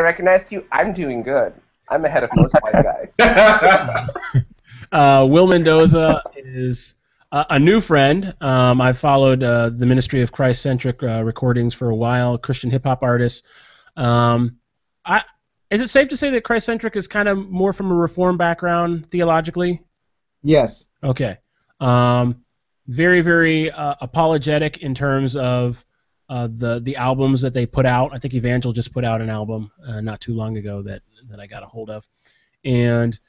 recognized you. I'm doing good. I'm ahead of most white guys. Will Mendoza is a new friend. I've followed the Ministry of Christ-centric recordings for a while, Christian hip-hop artist. Um, I, is it safe to say that Christ-centric is kind of more from a Reform background theologically? Yes. Okay. Very, very apologetic in terms of the albums that they put out. I think Evangel just put out an album not too long ago that I got a hold of. And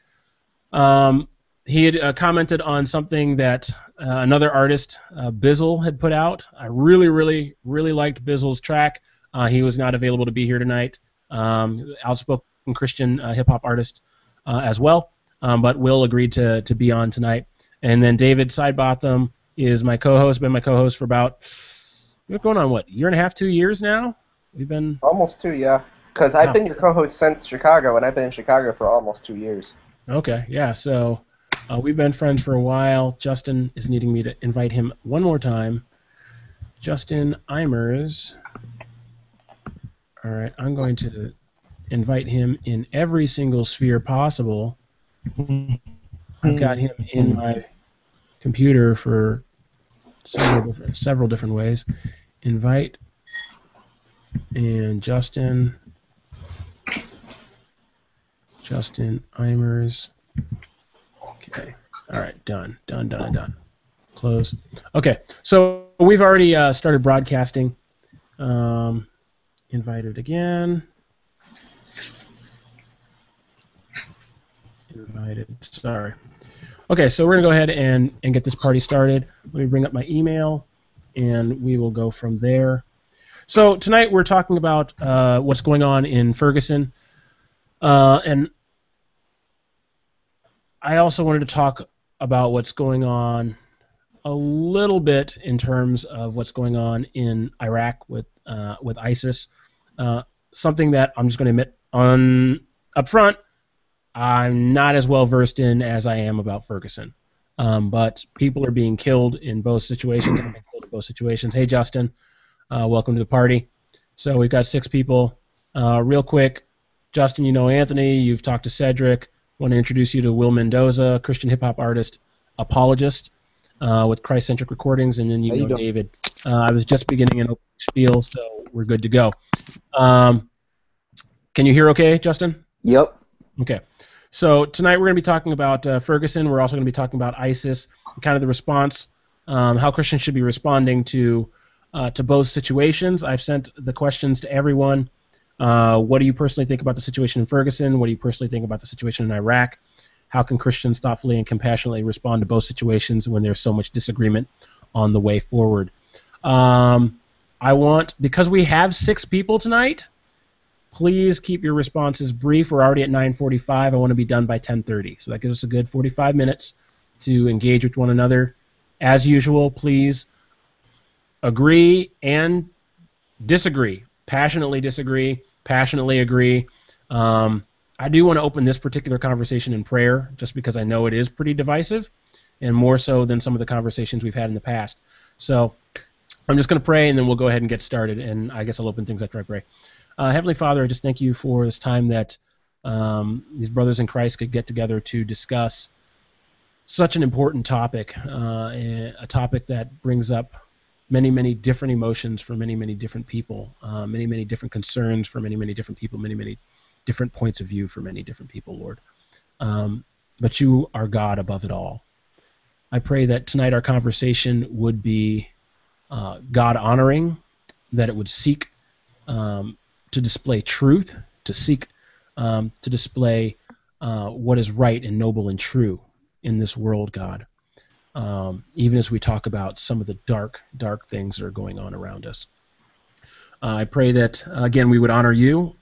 he had commented on something that another artist, Bizzle, had put out. I really, really, really liked Bizzle's track. He was not available to be here tonight. Outspoken Christian hip-hop artist as well. But Will agreed to be on tonight. And then David Sidebotham is my co-host. Been my co-host for about, we're going on, what, year and a half, 2 years now? We've been... Almost 2, yeah. Because I've been your co-host since Chicago, and I've been in Chicago for almost 2 years. Okay, yeah, so we've been friends for a while. Justin is needing me to invite him one more time. Justin Eimers. All right, I'm going to invite him in every single sphere possible. I've got him in my computer for several different ways. Invite and Justin Eimers. Okay. All right. Done. Close. Okay. So we've already started broadcasting. Invited again. Invited. Sorry. Okay. So we're gonna go ahead and get this party started. Let me bring up my email, and we will go from there. So tonight we're talking about what's going on in Ferguson, and I also wanted to talk about what's going on a little bit in terms of what's going on in Iraq with ISIS. Something that I'm just going to admit up front, I'm not as well versed in as I am about Ferguson. But people are being killed in both situations. I've been killed in both situations. Hey, Justin, welcome to the party. So we've got 6 people. Real quick, Justin, you know Anthony. You've talked to Cedric. I want to introduce you to Will Mendoza, Christian hip-hop artist, apologist with Christ-centric recordings, and then you know David. I was just beginning an open spiel, so we're good to go. Can you hear okay, Justin? Yep. Okay. So tonight we're going to be talking about Ferguson. We're also going to be talking about ISIS, kind of the response, how Christians should be responding to both situations. I've sent the questions to everyone. What do you personally think about the situation in Ferguson? What do you personally think about the situation in Iraq? How can Christians thoughtfully and compassionately respond to both situations when there's so much disagreement on the way forward? Because we have 6 people tonight, please keep your responses brief. We're already at 9:45. I want to be done by 10:30. So that gives us a good 45 minutes to engage with one another. As usual, please agree and disagree. Passionately disagree, passionately agree. I do want to open this particular conversation in prayer, just because I know it is pretty divisive, and more so than some of the conversations we've had in the past. So I'm just going to pray, and then we'll go ahead and get started, and I guess I'll open things after I pray. Heavenly Father, I just thank you for this time that these brothers in Christ could get together to discuss such an important topic, a topic that brings up many, many different emotions for many, many different people, many, many different concerns for many, many different people, many, many different points of view for many different people, Lord. But you are God above it all. I pray that tonight our conversation would be God-honoring, that it would seek to display truth, to seek to display what is right and noble and true in this world, God. Even as we talk about some of the dark, dark things that are going on around us. I pray that, again, we would honor you,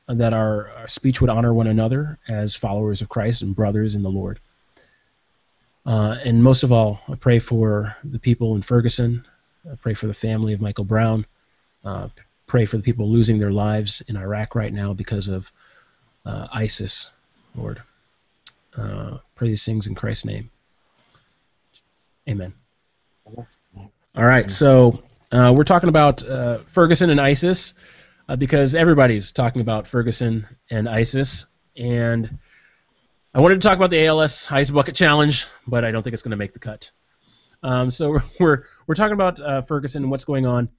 that our speech would honor one another as followers of Christ and brothers in the Lord. And most of all, I pray for the people in Ferguson. I pray for the family of Michael Brown. Pray for the people losing their lives in Iraq right now because of ISIS, Lord. Pray these things in Christ's name. Amen. All right, so we're talking about Ferguson and ISIS. because everybody's talking about Ferguson and ISIS, and I wanted to talk about the ALS Ice Bucket Challenge, but I don't think it's going to make the cut. So we're talking about Ferguson and what's going on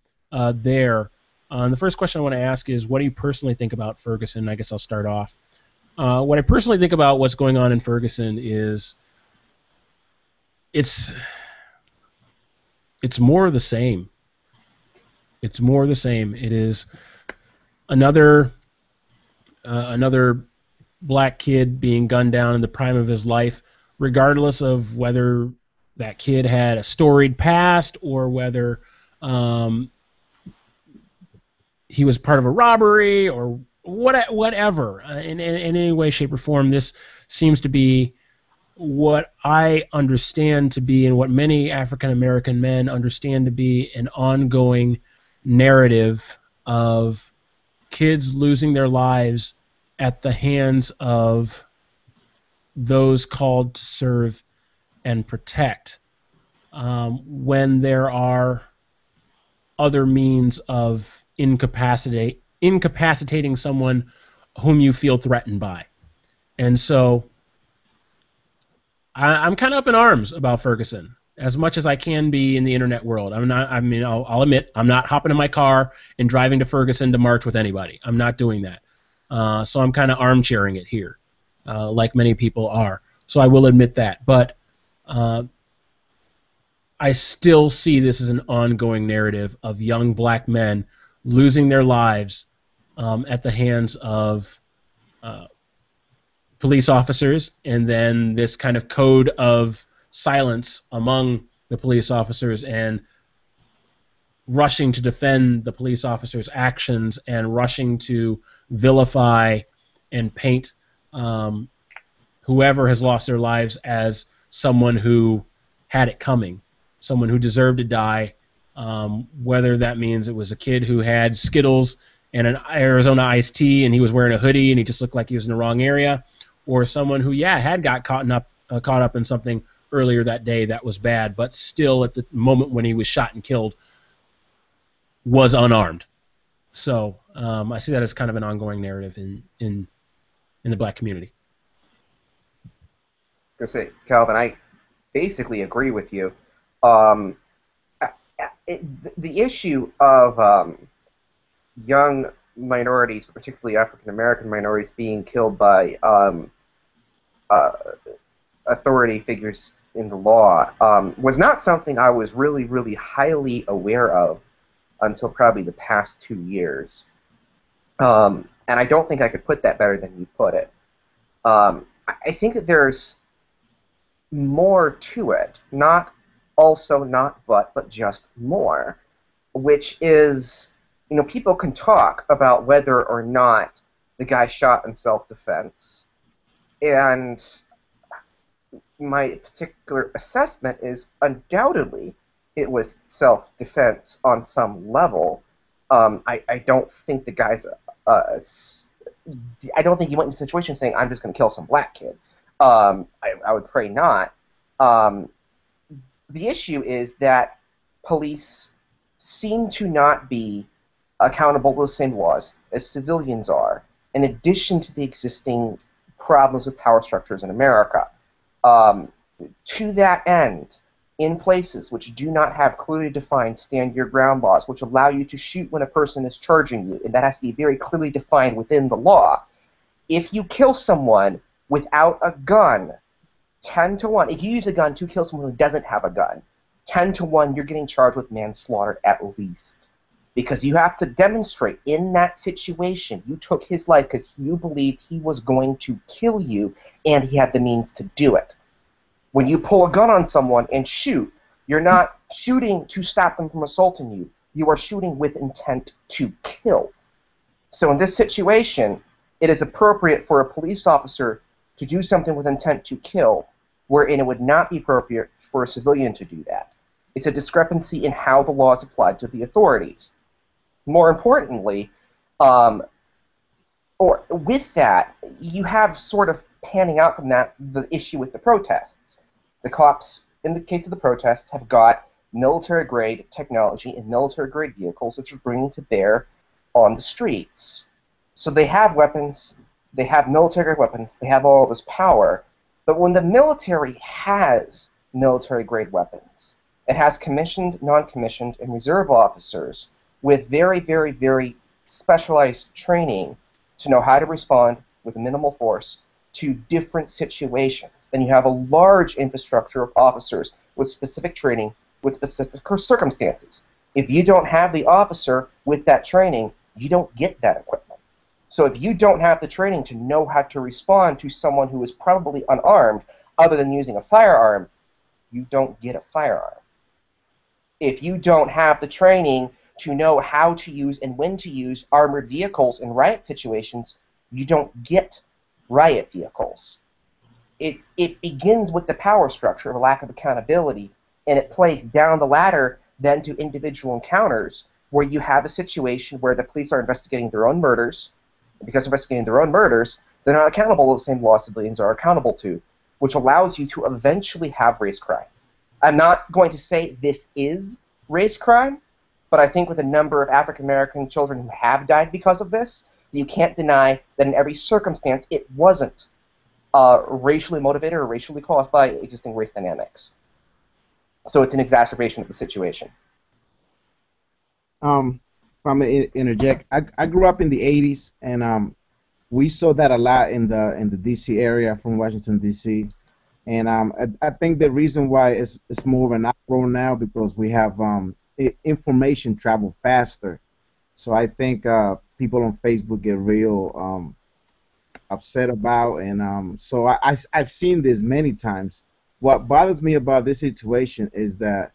there. The first question I want to ask is, what do you personally think about Ferguson? I guess I'll start off. What I personally think about what's going on in Ferguson is it's more of the same. It's more of the same. It is another black kid being gunned down in the prime of his life, regardless of whether that kid had a storied past or whether he was part of a robbery or whatever. In any way, shape, or form, this seems to be what I understand to be, and what many African American men understand to be, an ongoing narrative of kids losing their lives at the hands of those called to serve and protect, when there are other means of incapacitating someone whom you feel threatened by. And so I'm kind of up in arms about Ferguson, as much as I can be in the internet world. I'll admit, I'm not hopping in my car and driving to Ferguson to march with anybody. I'm not doing that. So I'm kind of armchairing it here, like many people are. So I will admit that. But I still see this as an ongoing narrative of young black men losing their lives at the hands of police officers, and then this kind of code of silence among the police officers, and rushing to defend the police officers' actions, and rushing to vilify and paint whoever has lost their lives as someone who had it coming, someone who deserved to die, whether that means it was a kid who had Skittles and an Arizona iced tea and he was wearing a hoodie and he just looked like he was in the wrong area, or someone who, had got caught up in something earlier that day that was bad, but still at the moment when he was shot and killed was unarmed. So I see that as kind of an ongoing narrative in the black community. I was gonna say, Calvin, I basically agree with you. The issue of young minorities, particularly African American minorities, being killed by authority figures in the law was not something I was really, really highly aware of until probably the past 2 years. And I don't think I could put that better than you put it. I think that there's more to it, not also, not but just more, which is, people can talk about whether or not the guy shot in self-defense, and my particular assessment is undoubtedly it was self-defense on some level. I don't think the guy's I don't think he went into a situation saying, I'm just going to kill some black kid. I would pray not. The issue is that police seem to not be accountable to the same laws as civilians are, in addition to the existing problems with power structures in America. To that end, in places which do not have clearly defined stand your ground laws, which allow you to shoot when a person is charging you, and that has to be very clearly defined within the law, if you kill someone without a gun, 10 to 1, if you use a gun to kill someone who doesn't have a gun, 10 to 1, you're getting charged with manslaughter at least. Because you have to demonstrate in that situation you took his life because you believed he was going to kill you and he had the means to do it. When you pull a gun on someone and shoot, you're not shooting to stop them from assaulting you. You are shooting with intent to kill. So in this situation, it is appropriate for a police officer to do something with intent to kill, wherein it would not be appropriate for a civilian to do that. It's a discrepancy in how the law is applied to the authorities. More importantly, or with that, you have sort of panning out from that the issue with the protests. The cops, in the case of the protests, have got military-grade technology and military-grade vehicles which are bringing to bear on the streets. So they have weapons, they have military weapons, they have all this power. But when the military has military-grade weapons, it has commissioned, non-commissioned, and reserve officers with very, very, very specialized training to know how to respond with minimal force to different situations. And you have a large infrastructure of officers with specific training, with specific circumstances. If you don't have the officer with that training, you don't get that equipment. So if you don't have the training to know how to respond to someone who is probably unarmed, other than using a firearm, you don't get a firearm. If you don't have the training to know how to use and when to use armored vehicles in riot situations, you don't get riot vehicles. It begins with the power structure of a lack of accountability, and it plays down the ladder then to individual encounters where you have a situation where the police are investigating their own murders. Because they're investigating their own murders, they're not accountable to the same law civilians are accountable to, which allows you to eventually have race crime. I'm not going to say this is race crime, but I think with a number of African American children who have died because of this, you can't deny that in every circumstance it wasn't racially motivated or racially caused by existing race dynamics. So it's an exacerbation of the situation. If I'm gonna interject, I grew up in the '80s, and we saw that a lot in the D.C. area, from Washington D.C. And I think the reason why it's more of an uproar now because we have information travel faster. So I think people on Facebook get real upset about, and so I've seen this many times. What bothers me about this situation is that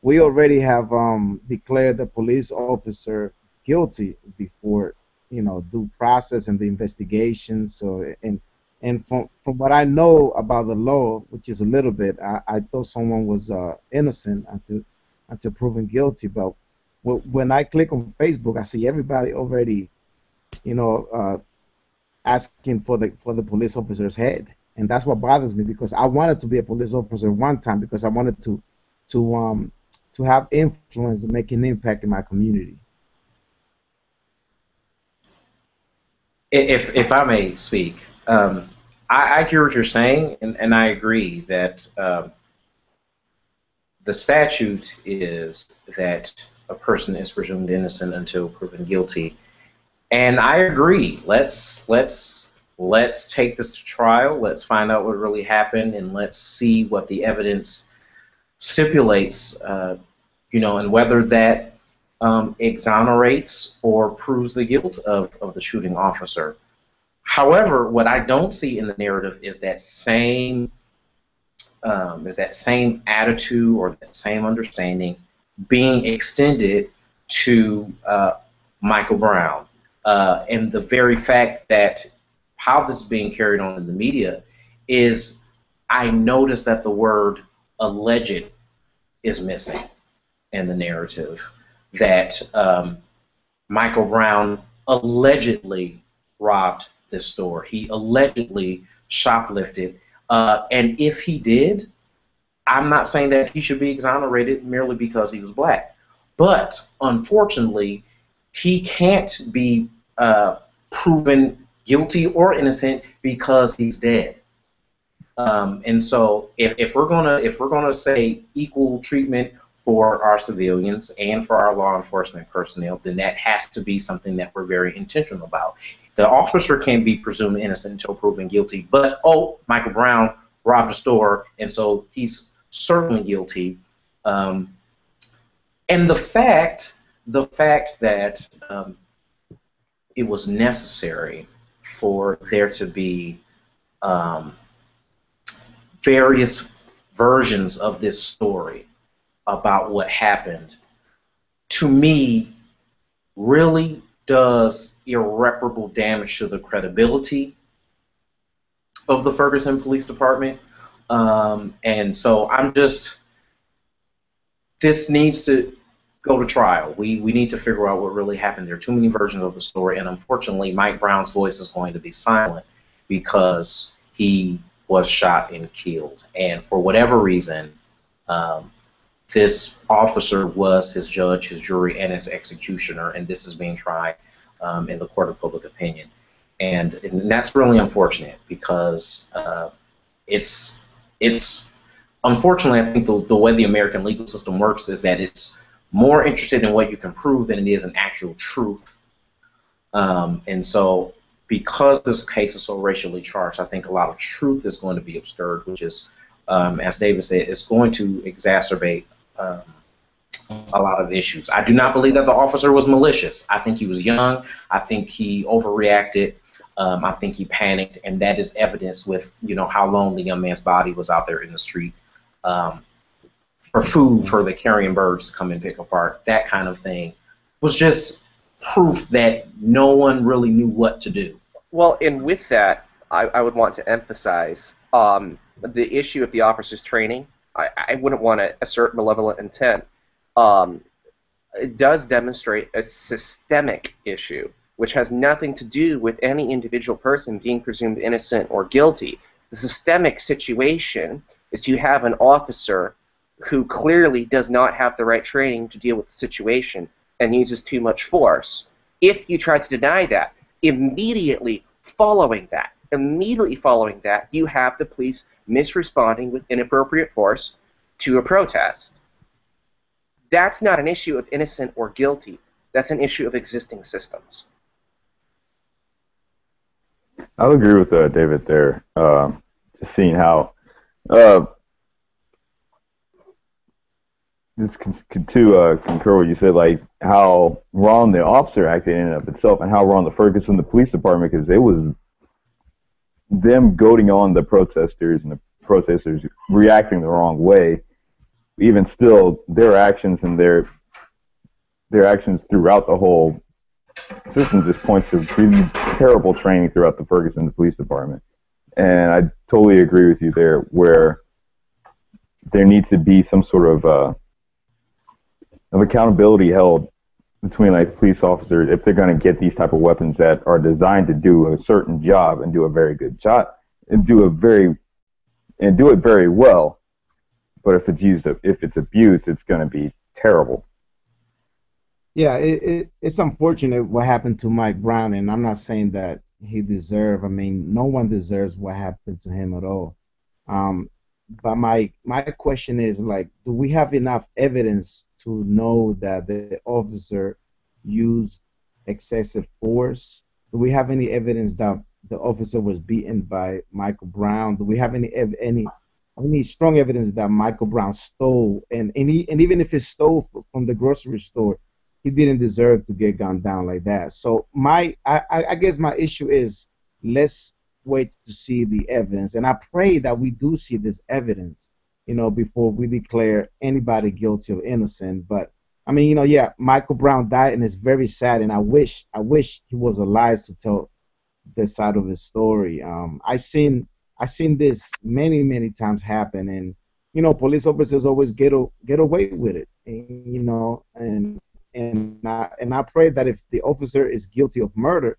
we already have declared the police officer guilty before, due process and the investigation. So and from what I know about the law, which is a little bit, I thought someone was innocent until proven guilty. But when I click on Facebook, I see everybody already, asking for the police officer's head, and that's what bothers me because I wanted to be a police officer one time because I wanted to have influence and make an impact in my community. If I may speak, I hear what you're saying, and I agree that the statute is that a person is presumed innocent until proven guilty, and I agree. Let's take this to trial. Let's find out what really happened, and let's see what the evidence stipulates. And whether that exonerates or proves the guilt of the shooting officer. However, what I don't see in the narrative is that same attitude or that same understanding being extended to Michael Brown, and the very fact that how this is being carried on in the media is I noticed that the word alleged is missing in the narrative, that Michael Brown allegedly robbed this store. He allegedly shoplifted. And if he did, I'm not saying that he should be exonerated merely because he was black. But unfortunately, he can't be proven guilty or innocent because he's dead. And so if we're gonna say equal treatment for our civilians and for our law enforcement personnel, then that has to be something that we're very intentional about. The officer can't be presumed innocent until proven guilty, but Michael Brown robbed a store, and so he's certainly guilty. And the fact that it was necessary for there to be various versions of this story about what happened, to me, really does irreparable damage to the credibility of the Ferguson Police Department. And so this needs to go to trial. We need to figure out what really happened. There are too many versions of the story, and unfortunately, Mike Brown's voice is going to be silent because he was shot and killed. And for whatever reason, this officer was his judge, his jury, and his executioner, and this is being tried in the court of public opinion. And that's really unfortunate because it's unfortunately, I think the way the American legal system works is that it's more interested in what you can prove than it is in actual truth. And so because this case is so racially charged, I think a lot of truth is going to be obscured, which is, as David said, it's going to exacerbate a lot of issues. I do not believe that the officer was malicious. I think he was young. I think he overreacted. I think he panicked, and that is evidenced with, you know, how long the young man's body was out there in the street for food for the carrion birds to come and pick apart. That kind of thing was just proof that no one really knew what to do. Well, and with that, I would want to emphasize the issue of the officer's training. I wouldn't want to assert malevolent intent. It does demonstrate a systemic issue, which has nothing to do with any individual person being presumed innocent or guilty. The systemic situation is you have an officer who clearly does not have the right training to deal with the situation and uses too much force. If you try to deny that, immediately following that, you have the police misresponding with inappropriate force to a protest. That's not an issue of innocent or guilty. That's an issue of existing systems. I'll agree with David there. Just seeing how, just to concur what you said, like how wrong the officer acted in and of itself, and how wrong the Ferguson, the police department, because it was them goading on the protesters and the protesters reacting the wrong way. Even still, their actions and their actions throughout the whole system just points to really terrible training throughout the Ferguson Police Department. And I totally agree with you there, where there needs to be some sort of accountability held between like police officers if they're going to get these type of weapons that are designed to do a certain job and do a very good job and do it very well. But if it's used, if it's abused, it's going to be terrible. Yeah, it's unfortunate what happened to Mike Brown, and I'm not saying that he deserved. I mean, no one deserves what happened to him at all. But my question is, like, do we have enough evidence to know that the officer used excessive force? Do we have any evidence that the officer was beaten by Michael Brown? Do we have any strong evidence that Michael Brown stole? And even if he stole from the grocery store, he didn't deserve to get gunned down like that. So I guess my issue is, let's wait to see the evidence, and I pray that we do see this evidence, before we declare anybody guilty or innocent. But I mean, yeah, Michael Brown died, and it's very sad, and I wish he was alive to tell this side of his story. I seen this many times happen, and police officers always get away with it, and I pray that if the officer is guilty of murder,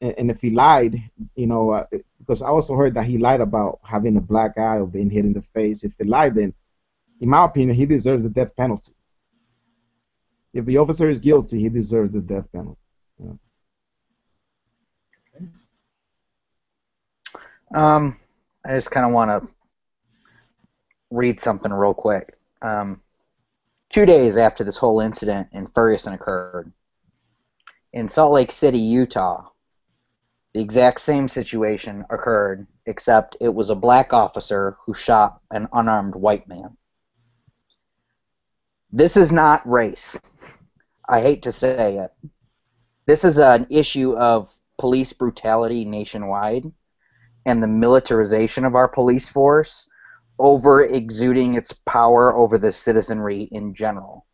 and if he lied, because I also heard that he lied about having a black eye or being hit in the face. If he lied, then, in my opinion, he deserves the death penalty. If the officer is guilty, he deserves the death penalty. I just kind of want to read something real quick. 2 days after this whole incident in Ferguson occurred, in Salt Lake City, Utah, the exact same situation occurred, except it was a black officer who shot an unarmed white man. This is not race. I hate to say it. This is an issue of police brutality nationwide and the militarization of our police force over exuding its power over the citizenry in general,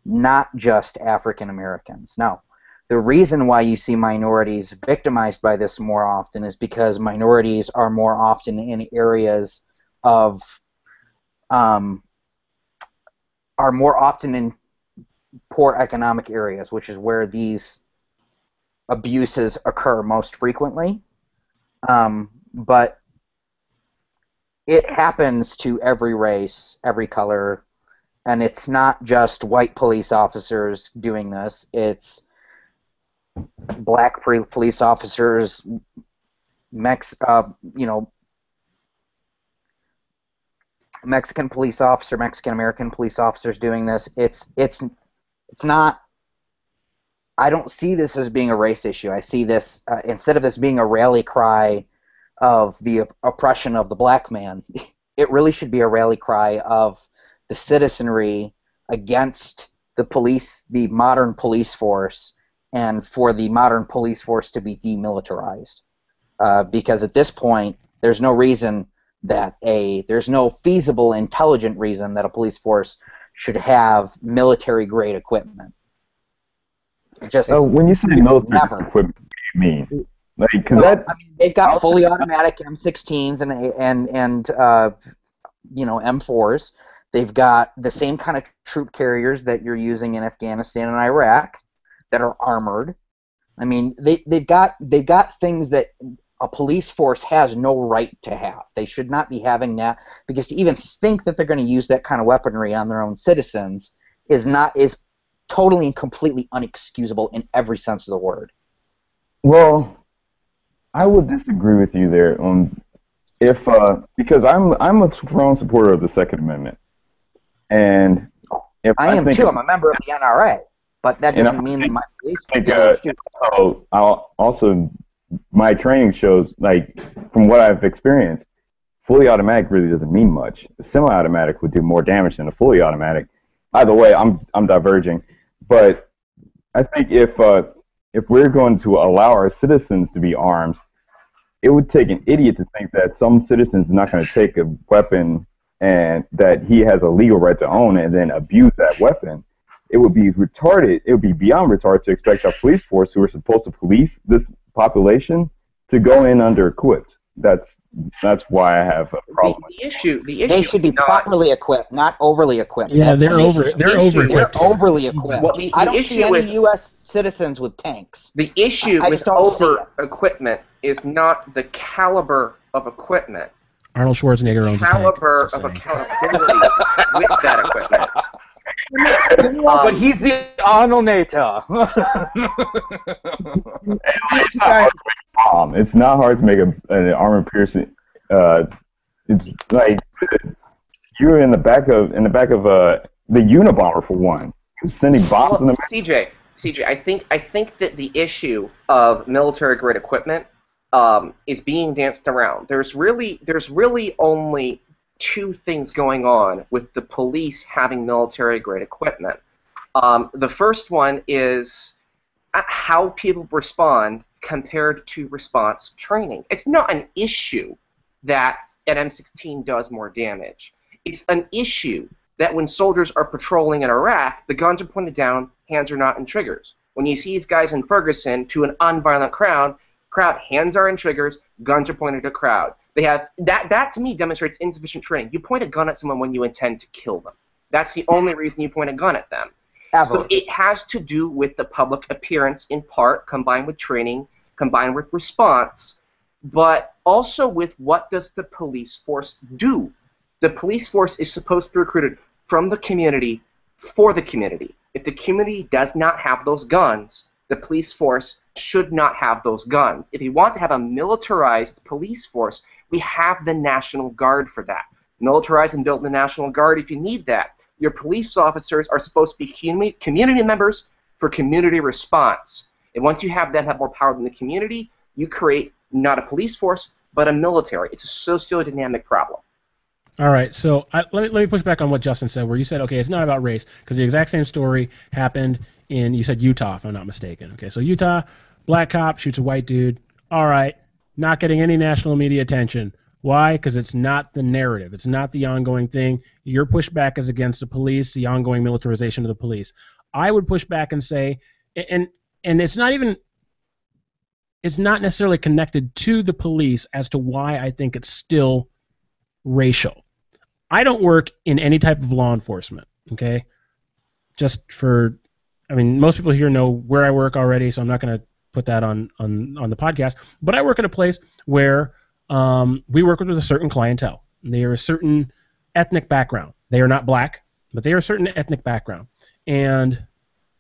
not just African Americans. Now, the reason why you see minorities victimized by this more often is because minorities are more often in areas of, are more often in poor economic areas, which is where these abuses occur most frequently. But it happens to every race, every color, And it's not just white police officers doing this. It's black police officers, Mexican police officer, Mexican American police officers doing this. It's not. I don't see this as being a race issue. I see this instead of this being a rally cry of the oppression of the black man. It really should be a rally cry of the citizenry against the police, the modern police force, and for the modern police force to be demilitarized. Because at this point, there's no reason that there's no feasible, intelligent reason that a police force should have military-grade equipment. Just when you say military never. equipment, what do you mean? Like, I mean, they've got fully automatic M16s and M4s. They've got the same kind of troop carriers that you're using in Afghanistan and Iraq that are armored. I mean, they've got things that a police force has no right to have. They should not be having that, because to even think that they're going to use that kind of weaponry on their own citizens is totally and completely unexcusable in every sense of the word. Well, I would disagree with you there on because I'm a strong supporter of the Second Amendment, and if I am too. I'm a member of the NRA, but that doesn't mean that my police. Also, my training shows, like, from what I've experienced, fully automatic really doesn't mean much. A semi-automatic would do more damage than a fully automatic. Either way, I'm diverging, but I think if we're going to allow our citizens to be armed, it would take an idiot to think that some citizen's not going to take a weapon and that he has a legal right to own and then abuse that weapon. It would be retarded. It would be beyond retarded to expect our police force, who are supposed to police this population, to go in under-equipped. That's why I have a problem. The issue they should be properly equipped, not overly equipped. Yeah, they're over-equipped. They're overly equipped. Well, I don't see any U.S. citizens with tanks. The issue with over-equipment is not the caliber of equipment. Arnold Schwarzenegger owns a tank. Caliber of accountability with that equipment. But he's the Arnold-nator. It's not hard to make an armor-piercing. It's like you're in the back of the Unabomber, for one, sending bombs in the. CJ, I think that the issue of military-grade equipment is being danced around. There's really only two things going on with the police having military-grade equipment. The first one is how people respond compared to response training. It's not an issue that an M16 does more damage. It's an issue that when soldiers are patrolling in Iraq, the guns are pointed down, hands are not in triggers. When you see these guys in Ferguson to an unviolent crowd, hands are in triggers, guns are pointed at crowd. They have that to me demonstrates insufficient training. You point a gun at someone when you intend to kill them. That's the only reason you point a gun at them. So it has to do with the public appearance in part, combined with training, combined with response, but also with what does the police force do. The police force is supposed to be recruited from the community for the community. If the community does not have those guns, the police force should not have those guns. If you want to have a militarized police force, we have the National Guard for that. Militarize and build the National Guard if you need that. Your police officers are supposed to be community members for community response. And once you have them have more power than the community, you create not a police force, but a military. It's a socio-dynamic problem. All right, so let me push back on what Justin said, where you said, okay, it's not about race, because the exact same story happened in, you said Utah, if I'm not mistaken. Okay, so Utah, black cop shoots a white dude. All right, not getting any national media attention. Why? Because it's not the narrative. It's not the ongoing thing. Your pushback is against the police, the ongoing militarization of the police. I would push back and say, and it's not necessarily connected to the police as to why I think it's still racial. I don't work in any type of law enforcement, okay? Most people here know where I work already, so I'm not going to put that on the podcast. But I work at a place where we work with a certain clientele. They are a certain ethnic background. They are not black. but they are a certain ethnic background, and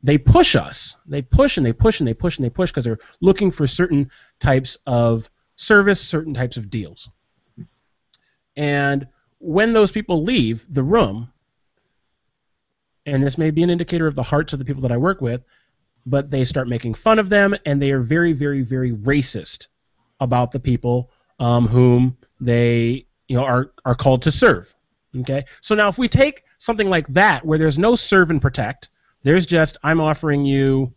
they push us. They push and they push and they push and they push because they're looking for certain types of service, certain types of deals. And when those people leave the room, and this may be an indicator of the hearts of the people that I work with, but they start making fun of them, and they are very, very, very racist about the people whom they are called to serve. Okay, so now if we take something like that, where there's no serve and protect, there's just I'm offering you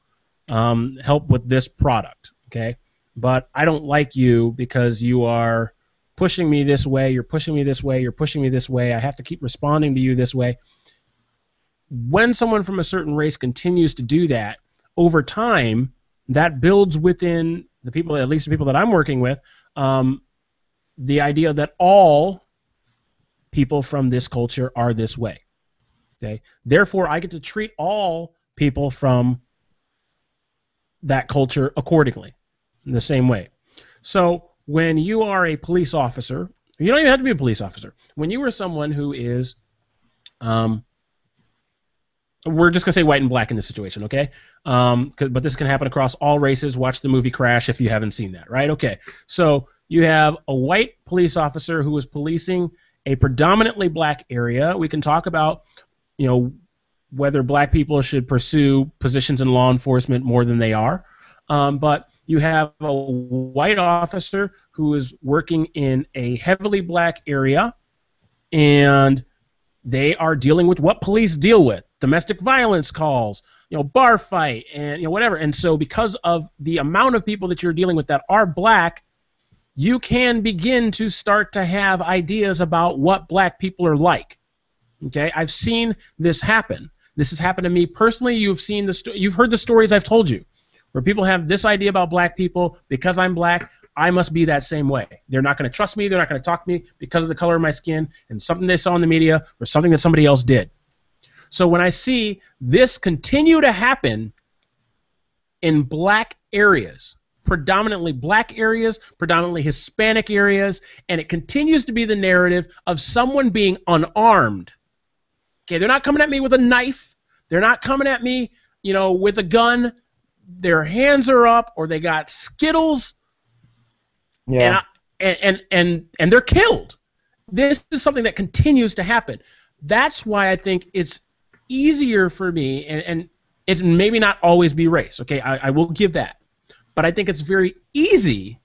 help with this product. Okay, but I don't like you because you are pushing me this way. You're pushing me this way. You're pushing me this way. I have to keep responding to you this way. When someone from a certain race continues to do that, over time, that builds within the people, at least the people that I'm working with, the idea that all people from this culture are this way. Okay? Therefore, I get to treat all people from that culture accordingly, in the same way. So when you are a police officer, you don't even have to be a police officer. When you are someone who is we're just going to say white and black in this situation, okay? But this can happen across all races. Watch the movie Crash if you haven't seen that, right? Okay, so you have a white police officer who is policing a predominantly black area. We can talk about, whether black people should pursue positions in law enforcement more than they are. But you have a white officer who is working in a heavily black area, and they are dealing with what police deal with. Domestic violence calls, bar fight, and whatever. And so because of the amount of people that you're dealing with that are black, you can begin to start to have ideas about what black people are like. Okay, I've seen this happen. This has happened to me personally. You've heard the stories I've told you, where people have this idea about black people. Because I'm black, I must be that same way. They're not going to trust me. They're not going to talk to me because of the color of my skin and something they saw in the media or something that somebody else did. So when I see this continue to happen in black areas, predominantly black areas, predominantly Hispanic areas, and it continues to be the narrative of someone being unarmed. Okay, they're not coming at me with a knife. They're not coming at me, with a gun. Their hands are up, or they got Skittles. Yeah. And they're killed. This is something that continues to happen. That's why I think it's easier for me, and it maybe not always be race. Okay, I will give that. But I think it's very easy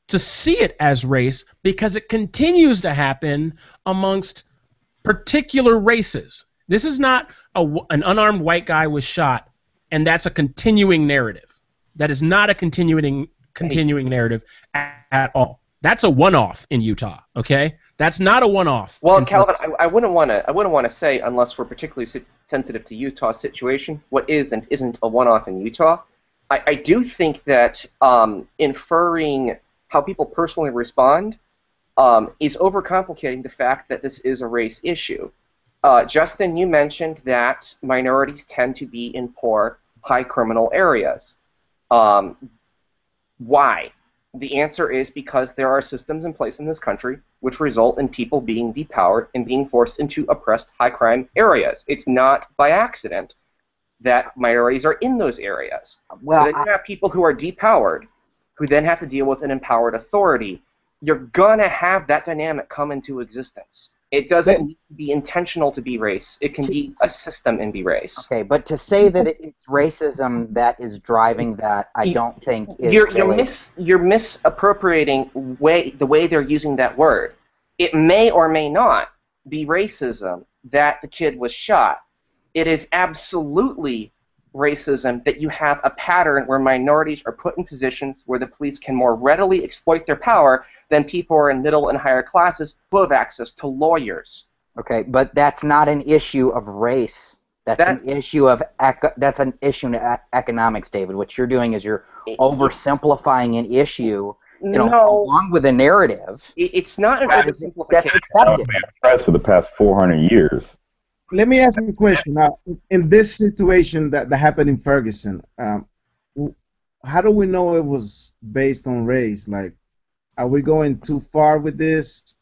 to see it as race because it continues to happen amongst particular races. This is not an unarmed white guy was shot, and that's a continuing narrative. That is not a continuing narrative at all. That's a one-off in Utah. Okay, that's not a one-off. Well, Calvin, I wouldn't want to say, unless we're particularly sensitive to Utah's situation, what is and isn't a one-off in Utah. I do think that inferring how people personally respond is overcomplicating the fact that this is a race issue. Justin, you mentioned that minorities tend to be in poor, high criminal areas. Why? The answer is because there are systems in place in this country which result in people being depowered and being forced into oppressed, high-crime areas. It's not by accident that minorities are in those areas. Well, so then you have people who are depowered, who then have to deal with an empowered authority. You're going to have that dynamic come into existence. It doesn't need to be intentional to be race. It can be a system and be race. Okay, but to say that it's racism that is driving that, I don't think is you're misappropriating the way they're using that word. It may or may not be racism that the kid was shot. It is absolutely racism that you have a pattern where minorities are put in positions where the police can more readily exploit their power than people who are in middle and higher classes who have access to lawyers. Okay, but that's not an issue of race. That's an issue of in economics, David. What you're doing is you're oversimplifying an issue, along with a narrative. It's not an oversimplification. That's accepted. For the past 400 years. Let me ask you a question. Now, in this situation that happened in Ferguson, how do we know it was based on race? Like, are we going too far with this,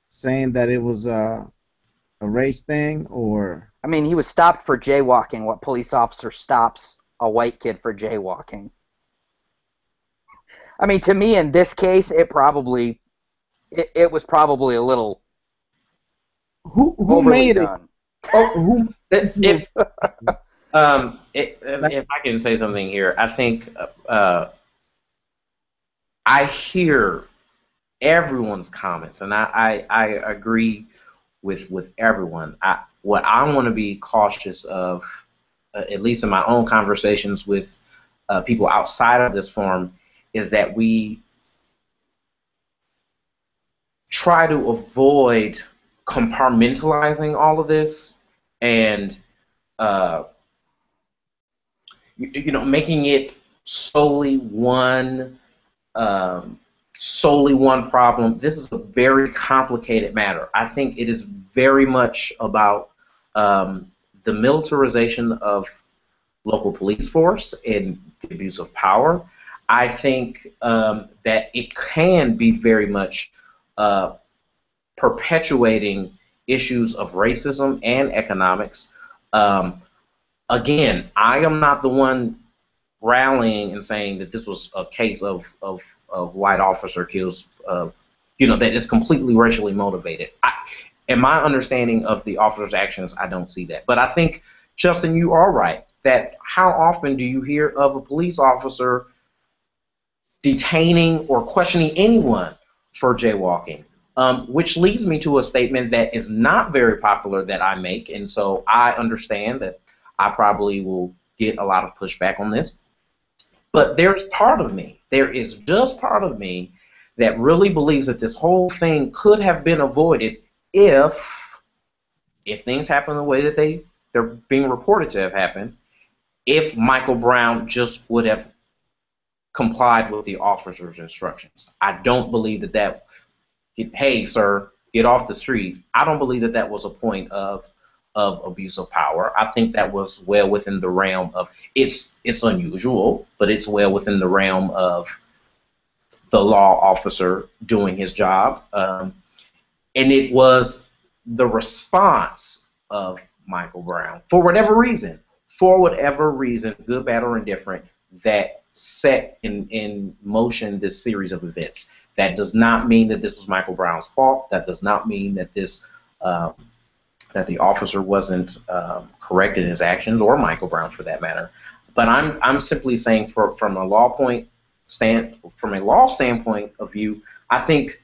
saying that it was a a race thing, or? I mean, he was stopped for jaywalking. What police officer stops a white kid for jaywalking? I mean, to me, in this case, it was probably a little Who made it? Oh, if I can say something here, I think I hear everyone's comments, and I agree with everyone. What I want to be cautious of, at least in my own conversations with people outside of this forum, is that we try to avoid compartmentalizing all of this and making it solely one problem. This is a very complicated matter. I think it is very much about the militarization of local police force and the abuse of power. I think that it can be very much perpetuating issues of racism and economics. Again, I am not the one rallying and saying that this was a case of white officer kills, that is completely racially motivated. In my understanding of the officer's actions, I don't see that. But I think, Justin, you are right, that how often do you hear of a police officer detaining or questioning anyone for jaywalking? Which leads me to a statement that is not very popular that I make, and so I understand that I probably will get a lot of pushback on this. But there is just part of me that really believes that this whole thing could have been avoided if things happen the way that they're being reported to have happened, if Michael Brown just would have complied with the officer's instructions. I don't believe that hey, sir, get off the street. I don't believe that was a point of abuse of power. I think that was well within the realm of, it's unusual, but it's well within the realm of the law officer doing his job. And it was the response of Michael Brown, for whatever reason, good, bad, or indifferent, that set in motion this series of events. That does not mean that this was Michael Brown's fault. That does not mean that that the officer wasn't correct in his actions, or Michael Brown for that matter. But I'm simply saying, from a law standpoint of view, I think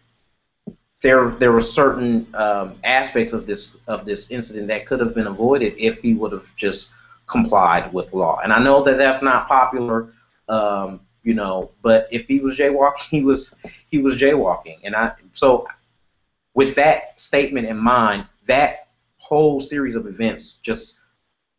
there were certain aspects of this incident that could have been avoided if he would have just complied with law. And I know that that's not popular. But if he was jaywalking, he was jaywalking. And so with that statement in mind, that whole series of events just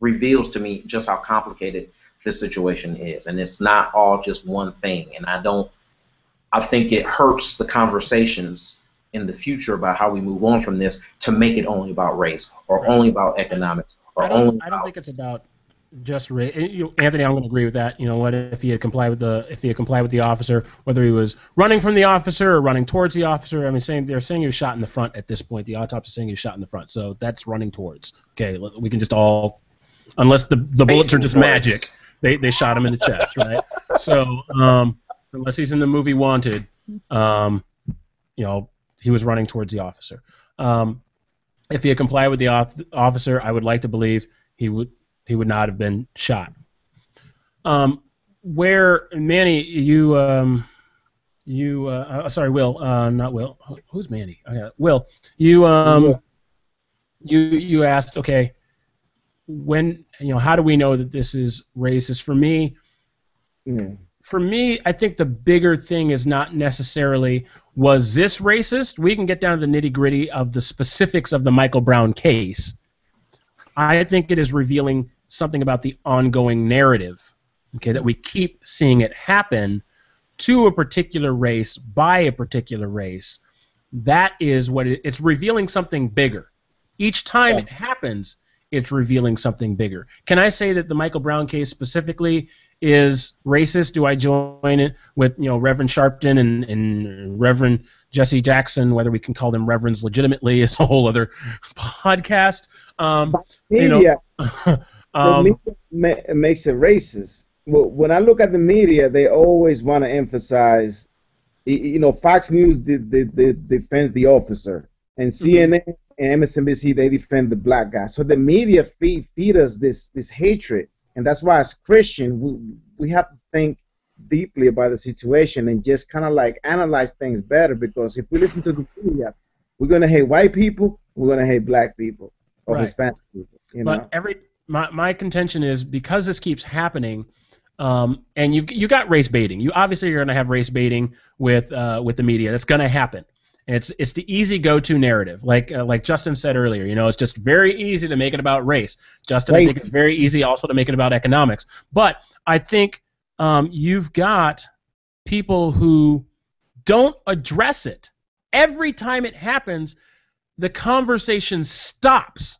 reveals to me just how complicated this situation is. And it's not all just one thing. And I think it hurts the conversations in the future about how we move on from this to make it only about race or only about economics or I don't think it's about just race. Anthony, I'm going to agree with that. What if he had complied with the officer, whether he was running from the officer or running towards the officer? I mean, they're saying he was shot in the front at this point. The autopsy is saying he was shot in the front, so that's running towards. Okay, we can just all, unless the bullets are just magic, they shot him in the chest, right? So unless he's in the movie Wanted, he was running towards the officer. If he had complied with the officer, I would like to believe he would not have been shot. Where, Manny, sorry, Will, not Will. Who's Manny? Will, you asked, okay, when, how do we know that this is racist? For me, I think the bigger thing is not necessarily, was this racist? We can get down to the nitty-gritty of the specifics of the Michael Brown case. I think it is revealing something about the ongoing narrative, okay, that we keep seeing it happen to a particular race by a particular race. That is what it's revealing, something bigger. Each time it happens, it's revealing something bigger. Can I say that the Michael Brown case specifically is racist? Do I join it with Reverend Sharpton and Reverend Jesse Jackson? Whether we can call them reverends legitimately is a whole other podcast. Media, the media makes it racist. Well, when I look at the media, they always want to emphasize, Fox News defends the officer, and CNN and MSNBC, they defend the black guy. So the media feed us this hatred, and that's why as Christian we have to think deeply about the situation and just kind of like analyze things better, because if we listen to the media, we're going to hate white people, we're going to hate black people or Hispanic people. But my contention is, because this keeps happening, and you got race baiting. You obviously are going to have race baiting with the media. That's going to happen. It's the easy go-to narrative, like Justin said earlier. It's just very easy to make it about race. Justin, I think it's very easy also to make it about economics. But I think you've got people who don't address it. Every time it happens, the conversation stops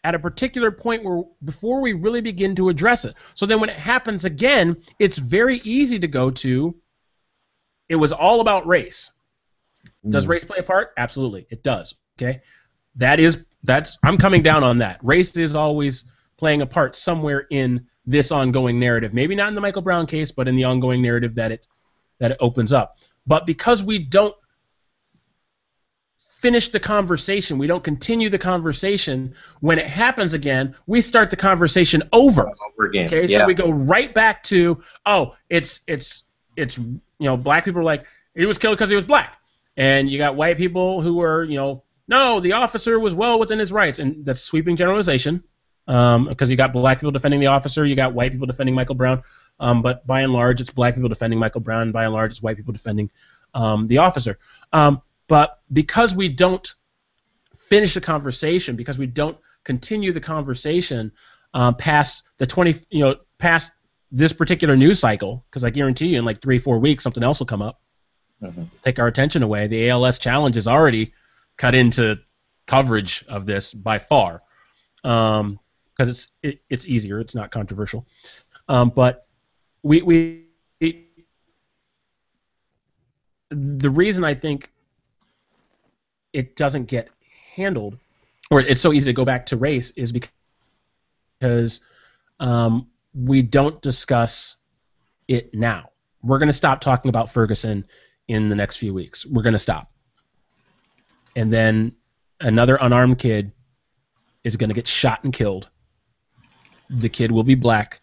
at a particular point before we really begin to address it. So then when it happens again, it's very easy to go to, it was all about race. Does race play a part? Absolutely, it does. Okay, I'm coming down on that. Race is always playing a part somewhere in this ongoing narrative. Maybe not in the Michael Brown case, but in the ongoing narrative that it opens up. But because we don't finish the conversation, we don't continue the conversation, when it happens again, we start the conversation over again. Okay, so we go right back to, it's black people are like, he was killed because he was black. And you got white people who are, no, the officer was well within his rights. And that's sweeping generalization, because you got black people defending the officer, you got white people defending Michael Brown. But by and large, it's black people defending Michael Brown, and by and large, it's white people defending the officer. But because we don't finish the conversation, because we don't continue the conversation past past this particular news cycle, because I guarantee you in like 3-4 weeks, something else will come up. Take our attention away. The ALS challenge is already cut into coverage of this by far, because it's easier. It's not controversial. But the reason I think it doesn't get handled, or it's so easy to go back to race, is because we don't discuss it now. We're going to stop talking about Ferguson in the next few weeks. We're going to stop. And then another unarmed kid is going to get shot and killed. The kid will be black.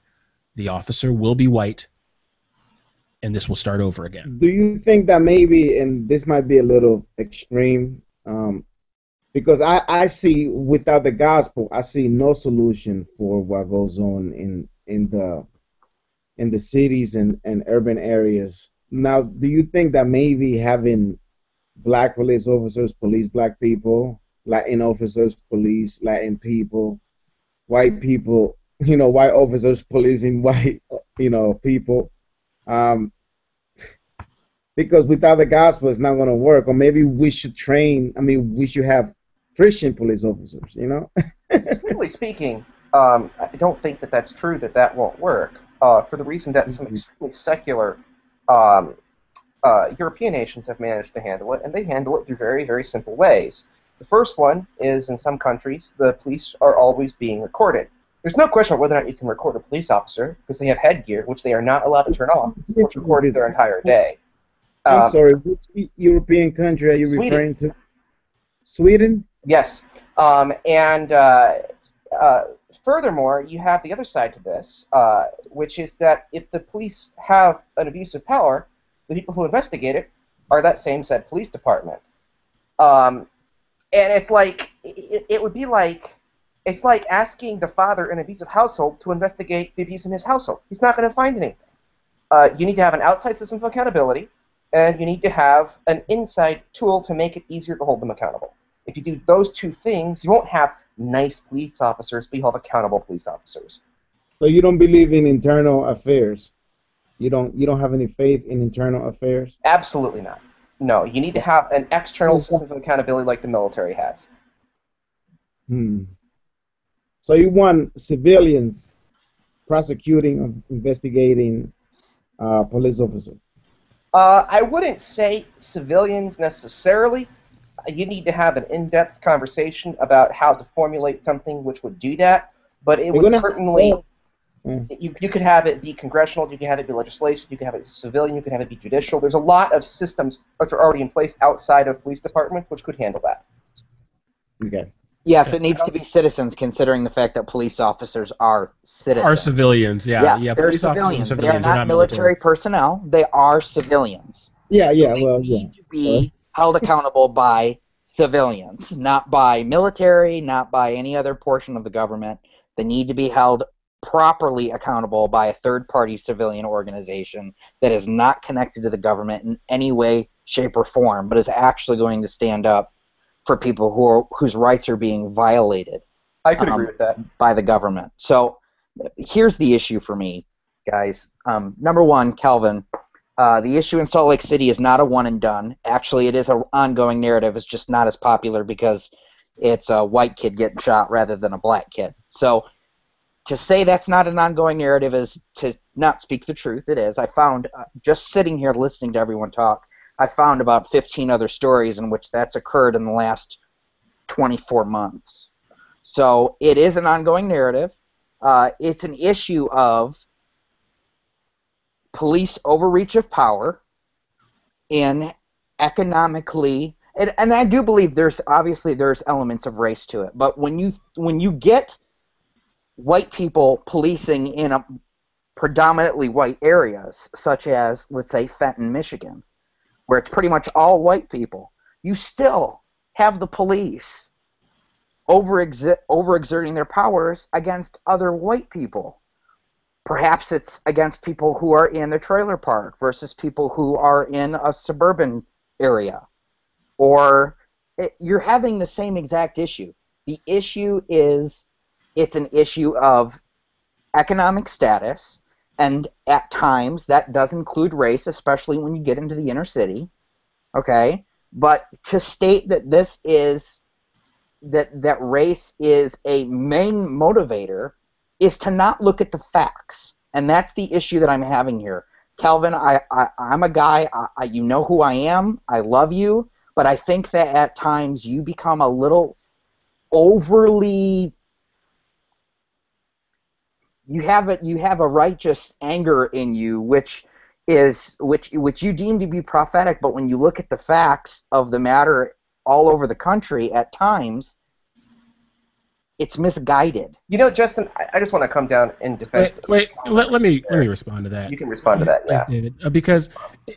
The officer will be white. And this will start over again. Do you think that maybe, and this might be a little extreme, because I see, without the gospel, I see no solution for what goes on in the cities and urban areas. Now, do you think that maybe having black police officers police black people, Latin officers police Latin people, white people, white officers policing white, people, because without the gospel, it's not going to work. Or maybe we should we should have Christian police officers, Really speaking, I don't think that that's true, that won't work, for the reason that some extremely secular European nations have managed to handle it, and they handle it through very, very simple ways. The first one is, in some countries, the police are always being recorded. There's no question about whether or not you can record a police officer, because they have headgear, which they are not allowed to turn off, which recorded their entire day. I'm sorry, which European country are you referring to? Sweden? Yes. Furthermore, you have the other side to this, which is that if the police have an abuse of power, the people who investigate it are that same said police department. And it's like, it would be like, it's like asking the father in an abusive household to investigate the abuse in his household. He's not going to find anything. You need to have an outside system of accountability, and you need to have an inside tool to make it easier to hold them accountable. If you do those two things, you won't have nice police officers, but you'll have accountable police officers. So you don't believe in internal affairs? You don't have any faith in internal affairs? Absolutely not. No, you need to have an external system of accountability like the military has. So you want civilians prosecuting or investigating police officers? I wouldn't say civilians necessarily. You need to have an in-depth conversation about how to formulate something which would do that. But it would certainly, you could have it be congressional, you could have it be legislation, you could have it civilian, you could have it be judicial. There's a lot of systems which are already in place outside of police departments which could handle that. Okay. Yes, it needs to be citizens, considering the fact that police officers are citizens. Are civilians, yeah. Yes, yeah, they're police officers civilians. are They are civilians, they're not military personnel. They are civilians. Yeah, yeah, They well, yeah. need to be held accountable by civilians, not by military, not by any other portion of the government. They need to be held properly accountable by a third-party civilian organization that is not connected to the government in any way, shape, or form, but is actually going to stand up for people whose rights are being violated. I could agree with that. By the government. So here's the issue for me, guys. Number one, Calvin, the issue in Salt Lake City is not a one and done. Actually, it is an ongoing narrative. It's just not as popular because it's a white kid getting shot rather than a black kid. So to say that's not an ongoing narrative is to not speak the truth. It is. I found, just sitting here listening to everyone talk, I found about 15 other stories in which that's occurred in the last 24 months. So it is an ongoing narrative. It's an issue of police overreach of power in economically, and I do believe there's elements of race to it. But when you get white people policing in a predominantly white areas, such as, let's say, Fenton, Michigan, where it's pretty much all white people, you still have the police overexerting their powers against other white people. Perhaps it's against people who are in the trailer park versus people who are in a suburban area. Or you're having the same exact issue. The issue is it's an issue of economic status, and at times that does include race, especially when you get into the inner city. Okay? But to state that this is that race is a main motivator is to not look at the facts. And that's the issue that I'm having here. Calvin, I'm a guy, you know who I am, I love you, but I think that at times you become a little overly, you have a righteous anger in you, which you deem to be prophetic, but when you look at the facts of the matter all over the country, at times, it's misguided. You know, Justin, I just want to come down in defense. Wait, let me respond to that. You can respond to that, yeah. Yes, David. Because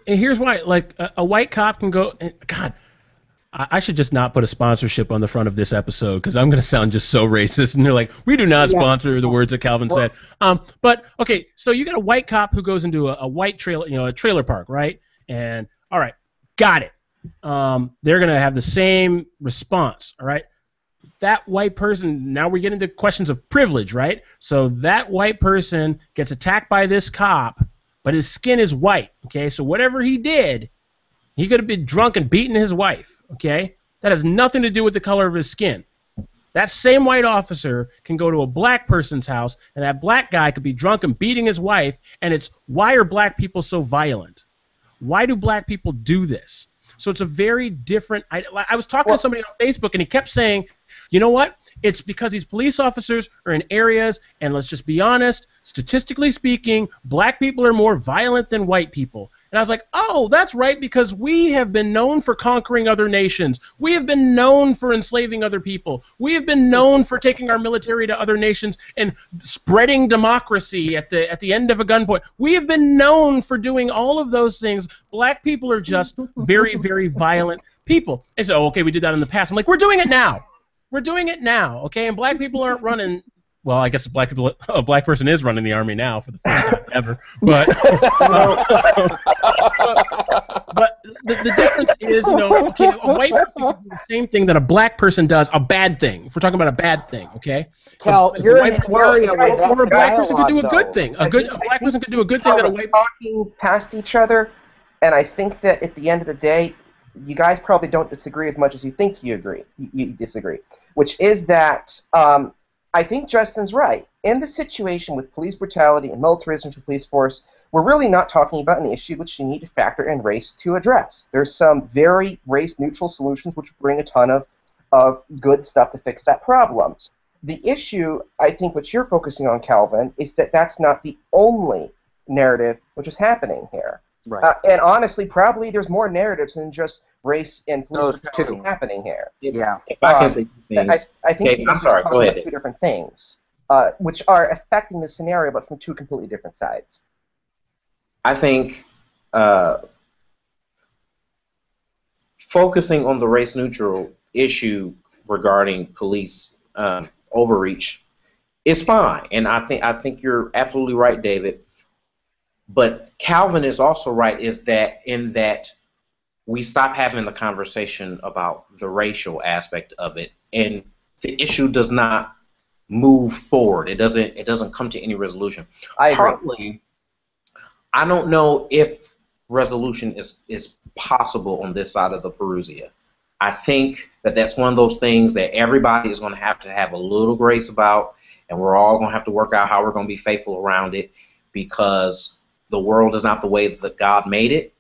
here's why. Like, a white cop can go, God, I should just not put a sponsorship on the front of this episode because I'm going to sound just so racist. And they're like, we do not sponsor the words that Calvin said. But, okay, so you got a white cop who goes into a white trailer, a trailer park, right? And, all right, got it. They're going to have the same response, all right? That white person, now we get into questions of privilege, right? So that white person gets attacked by this cop, but his skin is white, okay? So whatever he did, he could have been drunk and beaten his wife, okay? That has nothing to do with the color of his skin. That same white officer can go to a black person's house, and that black guy could be drunk and beating his wife, and it's, why are black people so violent? Why do black people do this? So it's a very different. I was talking to somebody on Facebook, and he kept saying, you know what? It's because these police officers are in areas, and let's just be honest, statistically speaking, black people are more violent than white people. And I was like, oh, that's right, because we have been known for conquering other nations. We have been known for enslaving other people. We have been known for taking our military to other nations and spreading democracy at the end of a gunpoint. We have been known for doing all of those things. Black people are just very, very violent people. And so, okay, we did that in the past. I'm like, we're doing it now. We're doing it now, okay? And black people aren't running. Well, I guess a black person is running the army now for the first time ever. But but the difference is, okay, a white person can do the same thing that a black person does, a bad thing. If we're talking about a bad thing, okay? Cal, you're in an area where that's a black person could do a dialogue, good thing. A black person could do a good thing that a white talking past each other, and I think that at the end of the day, you guys probably don't disagree as much as you think you agree. You disagree, which is that I think Justin's right. In the situation with police brutality and militarism of the police force, we're really not talking about an issue which you need to factor in race to address. There's some very race-neutral solutions which bring a ton of good stuff to fix that problem. The issue, I think, what you're focusing on, Calvin, is that that's not the only narrative which is happening here. Right. And honestly, probably there's more narratives than just race and police Those brutality two. happening here. Yeah. If I can say two things. I think Okay, I'm sorry, go ahead. two different things, which are affecting the scenario, but from two completely different sides. I think focusing on the race-neutral issue regarding police overreach is fine, and I think you're absolutely right, David. But Calvin is also right, is that in that we stop having the conversation about the racial aspect of it, and the issue does not move forward. It doesn't come to any resolution. I agree. Partly, I don't know if resolution is possible on this side of the Perusia. I think that that's one of those things that everybody is going to have a little grace about, and we're all going to have to work out how we're going to be faithful around it, because the world is not the way that God made it.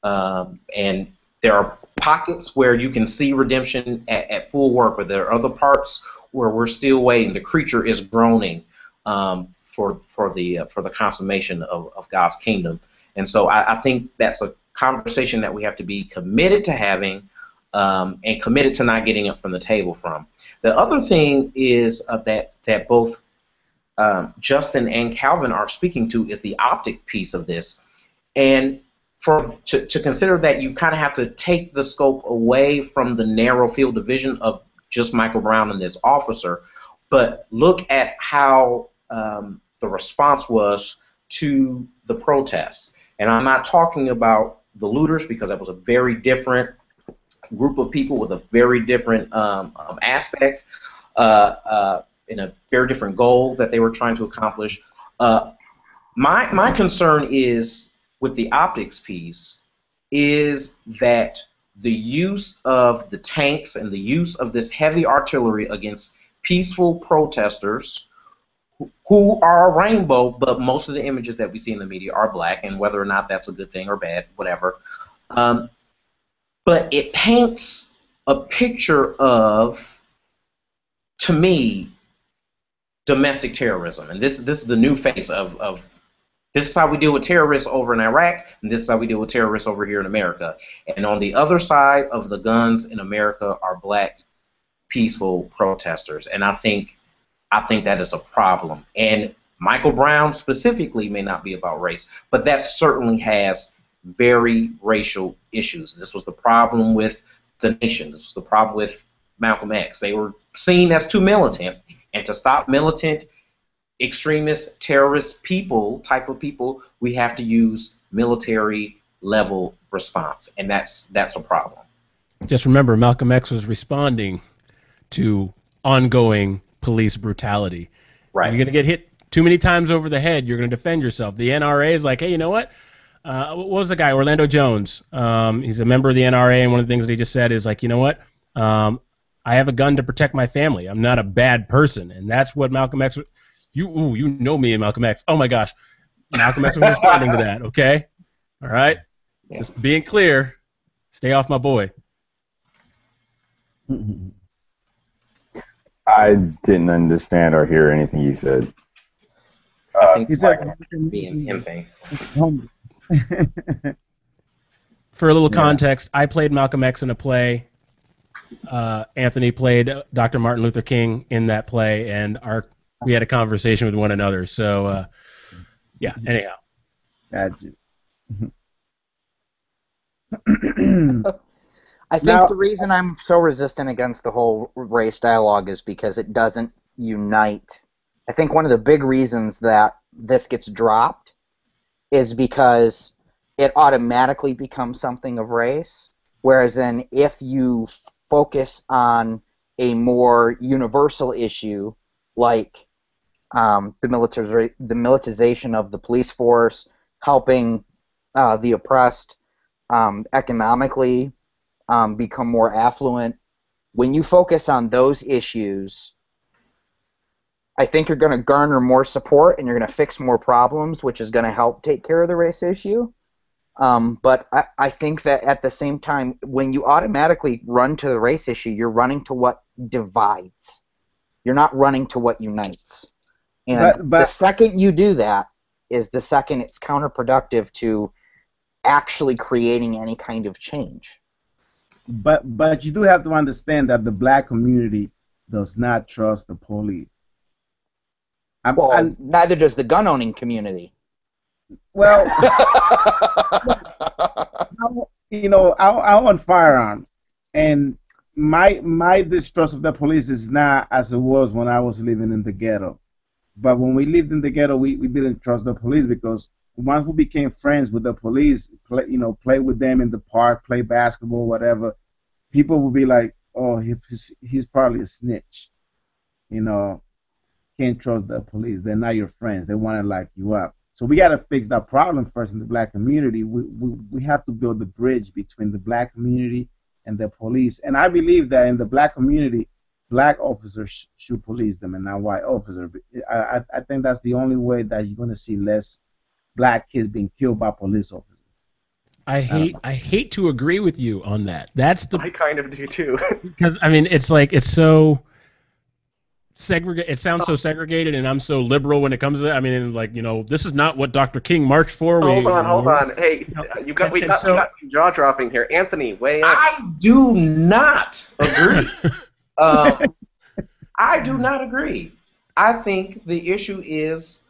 And there are pockets where you can see redemption at full work, but there are other parts where we're still waiting. The creature is groaning for the consummation of God's kingdom. And so I think that's a conversation that we have to be committed to having, and committed to not getting up from the table from. The other thing is that both Justin and Calvin are speaking to is the optic piece of this. And to consider that, you kind of have to take the scope away from the narrow field of vision of just Michael Brown and this officer, but look at how the response was to the protests. And I'm not talking about the looters, because that was a very different group of people with a very different aspect, in a very different goal that they were trying to accomplish. My concern is with the optics piece is that the use of the tanks and the use of this heavy artillery against peaceful protesters who are a rainbow, but most of the images that we see in the media are black, and whether or not that's a good thing or bad, whatever. But it paints a picture of, to me, domestic terrorism. And this is the new face of this is how we deal with terrorists over in Iraq, and this is how we deal with terrorists over here in America. And on the other side of the guns in America are black, peaceful protesters. And I think that is a problem. And Michael Brown specifically may not be about race, but that certainly has very racial issues. This was the problem with the nation. This was the problem with Malcolm X. They were seen as too militant. And to stop militant, extremist, terrorist type of people, we have to use military level response. And that's a problem. Just remember, Malcolm X was responding to ongoing police brutality. Right. You're going to get hit too many times over the head. You're going to defend yourself. The NRA is like, hey, you know what? What was the guy? Orlando Jones. He's a member of the NRA, and one of the things that he just said is like, you know what? I have a gun to protect my family. I'm not a bad person. And that's what Malcolm X... You know me and Malcolm X. Oh, my gosh. Malcolm X was responding to that, okay? All right? Yeah. Just being clear. Stay off my boy. I didn't understand or hear anything you said. I think he said being pimping. For a little context, I played Malcolm X in a play. Anthony played Dr. Martin Luther King in that play, and we had a conversation with one another. So, yeah, anyhow. Gotcha. I think the reason I'm so resistant against the whole race dialogue is because it doesn't unite. I think one of the big reasons that this gets dropped is because it automatically becomes something of race, whereas then if you focus on a more universal issue like the militarization of the police force, helping the oppressed economically become more affluent, when you focus on those issues, I think you're going to garner more support and you're going to fix more problems, which is going to help take care of the race issue. But I think that at the same time, when you automatically run to the race issue, you're running to what divides. You're not running to what unites. And the second you do that is the second it's counterproductive to actually creating any kind of change. But you do have to understand that the black community does not trust the police. Neither does the gun-owning community. Well, I own firearms, and my distrust of the police is not as it was when I was living in the ghetto. But when we lived in the ghetto, we didn't trust the police, because once we became friends with the police, play with them in the park, play basketball, whatever, people would be like, oh, he's probably a snitch. Can't trust the police. They're not your friends. They want to lock you up. So we got to fix that problem first in the black community. We have to build the bridge between the black community and the police. And I believe that in the black community, black officers should police them and not white officers. I think that's the only way that you're going to see less black kids being killed by police officers. I hate to agree with you on that. I kind of do too. Because it's so segregated. It sounds so segregated, and I'm so liberal when it comes to that. This is not what Dr. King marched for. Hold on. Hey, we got some jaw dropping here. Anthony, weigh in. I do not agree. I do not agree. I think the issue is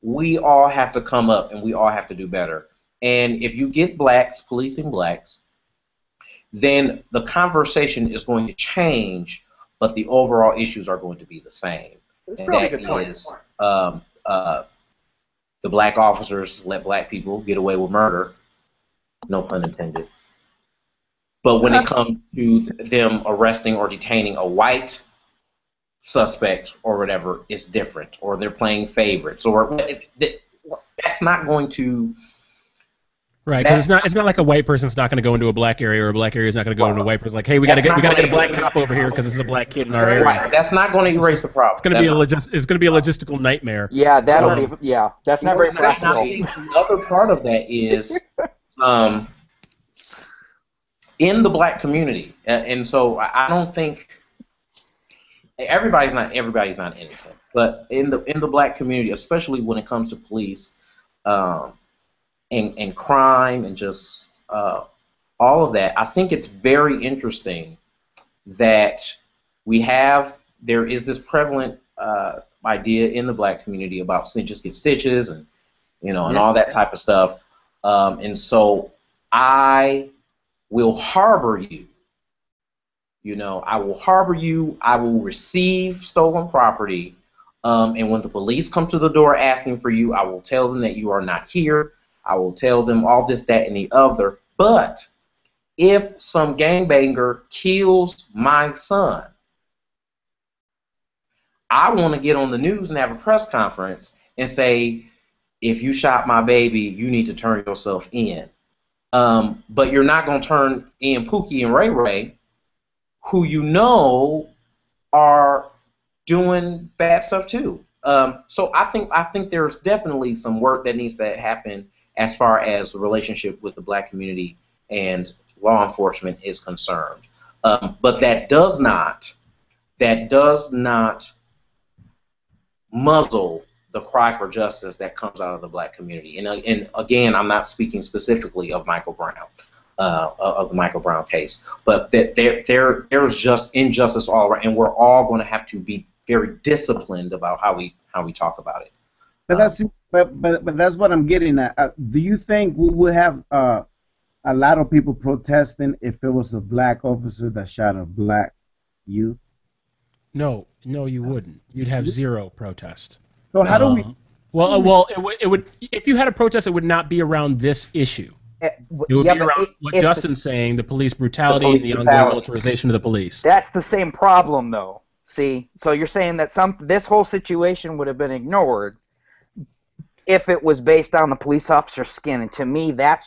we all have to come up and we all have to do better. And if you get blacks policing blacks, then the conversation is going to change, but the overall issues are going to be the same. That's and probably that a good point. is the black officers let black people get away with murder, no pun intended. But when it comes to them arresting or detaining a white suspect or whatever, it's different. Or they're playing favorites, or that's not going to. Right, because it's not like a white person's not going to go into a black area, or a black area is not going to go into a white person. Like, hey, we got to get a black cop over here because it's a black kid in our area. Right, that's not going to erase the problem. It's going to be a logistical nightmare. Yeah, that's not very practical. The other part of that is in the black community, and so I don't think everybody's not innocent, but in the black community, especially when it comes to police. And crime and just all of that, I think it's very interesting that there is this prevalent idea in the black community about snitches get stitches and and all that type of stuff. And so I will harbor you. I will harbor you. I will receive stolen property. And when the police come to the door asking for you, I will tell them that you are not here. I will tell them all this, that, and the other. But if some gangbanger kills my son, I want to get on the news and have a press conference and say, if you shot my baby, you need to turn yourself in. But you're not going to turn in Pookie and Ray Ray, who are doing bad stuff too. So I think there's definitely some work that needs to happen as far as the relationship with the black community and law enforcement is concerned. But that does not muzzle the cry for justice that comes out of the black community. And again, I'm not speaking specifically of Michael Brown, of the Michael Brown case, but that there's just injustice all around, and we're all going to have to be very disciplined about how we talk about it. But that's what I'm getting at. Do you think we will have a lot of people protesting if it was a black officer that shot a black youth? No, you wouldn't. You'd have zero protest. So how do we? Well, it would. If you had a protest, it would not be around this issue. It would be around what Justin's saying: the police brutality and the ongoing militarization of the police. That's the same problem, though. See, so you're saying that this whole situation would have been ignored if it was based on the police officer's skin, and to me, that's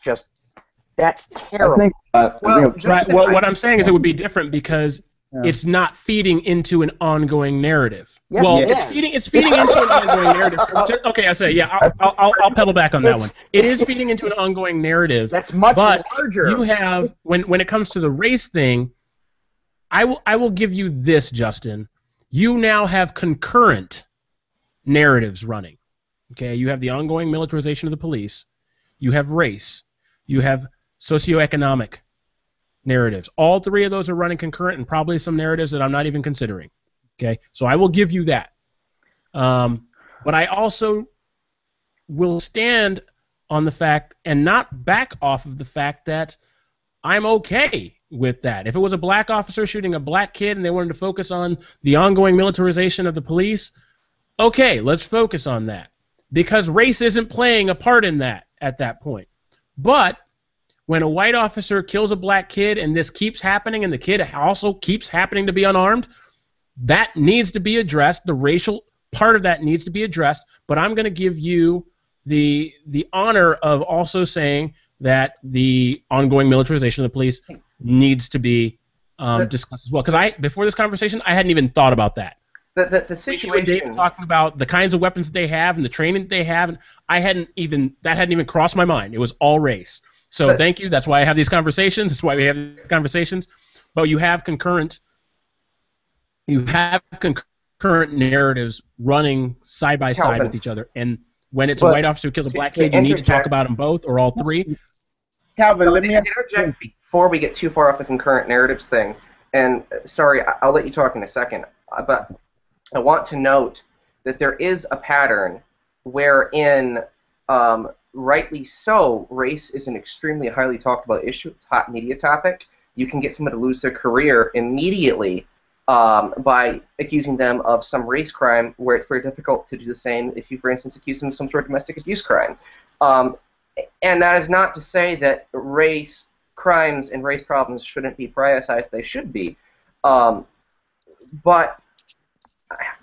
terrible. What I'm saying is it would be different because it's not feeding into an ongoing narrative. Yes, well, it it's feeding into an ongoing narrative. Okay, I say, yeah, I'll pedal back on that one. It is feeding into an ongoing narrative. That's much but larger. You have when it comes to the race thing, I will give you this, Justin. You now have concurrent narratives running. Okay, you have the ongoing militarization of the police. You have race. You have socioeconomic narratives. All three of those are running concurrent, and probably some narratives that I'm not even considering. Okay, so I will give you that. But I also will stand on the fact and not back off of the fact that I'm okay with that. If it was a black officer shooting a black kid and they wanted to focus on the ongoing militarization of the police, okay, let's focus on that. Because race isn't playing a part in that at that point. But when a white officer kills a black kid and this keeps happening and the kid also keeps happening to be unarmed, that needs to be addressed. The racial part of that needs to be addressed. But I'm going to give you the honor of also saying that the ongoing militarization of the police needs to be discussed as well. Because before this conversation, I hadn't even thought about that. The situation. Dave talking about the kinds of weapons that they have and the training that they have, and that hadn't even crossed my mind. It was all race. So thank you. That's why I have these conversations. That's why we have these conversations. But you have concurrent narratives running side by side with each other. And when it's a white officer who kills a black kid, you need to talk about them both or all three. Calvin, let me interject before we get too far off the concurrent narratives thing. And sorry, I'll let you talk in a second. But I want to note that there is a pattern wherein, rightly so, race is an extremely highly talked about issue. It's a hot media topic. You can get someone to lose their career immediately by accusing them of some race crime, where it's very difficult to do the same if you, for instance, accuse them of some sort of domestic abuse crime. And that is not to say that race crimes and race problems shouldn't be prioritized. They should be. But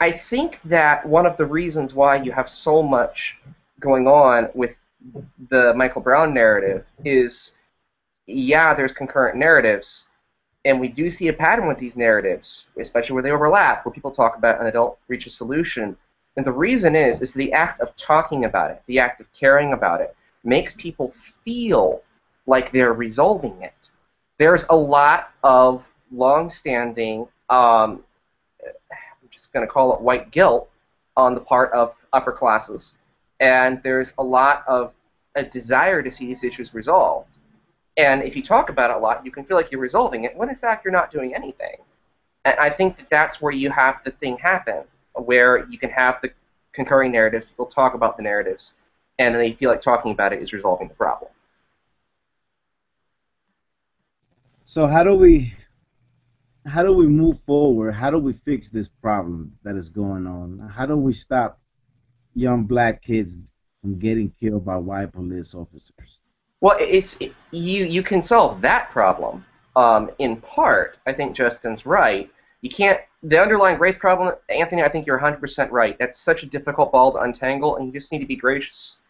I think that one of the reasons why you have so much going on with the Michael Brown narrative is, yeah, there's concurrent narratives, and we do see a pattern with these narratives, especially where they overlap, where people talk about it and they don't reach a solution. And the reason is the act of talking about it, the act of caring about it, makes people feel like they're resolving it. There's a lot of long-standing, I'm just going to call it white guilt, on the part of upper classes. And there's a lot of a desire to see these issues resolved. And if you talk about it a lot, you can feel like you're resolving it, when in fact you're not doing anything. And I think that that's where you have the thing happen, where you can have the concurring narratives, people talk about the narratives, and then they feel like talking about it is resolving the problem. So how do we move forward? How do we fix this problem that is going on? How do we stop young black kids from getting killed by white police officers? Well, you can solve that problem in part. I think Justin's right. You can't. The underlying race problem, Anthony, I think you're 100% right. That's such a difficult ball to untangle, and you just need to be gracious.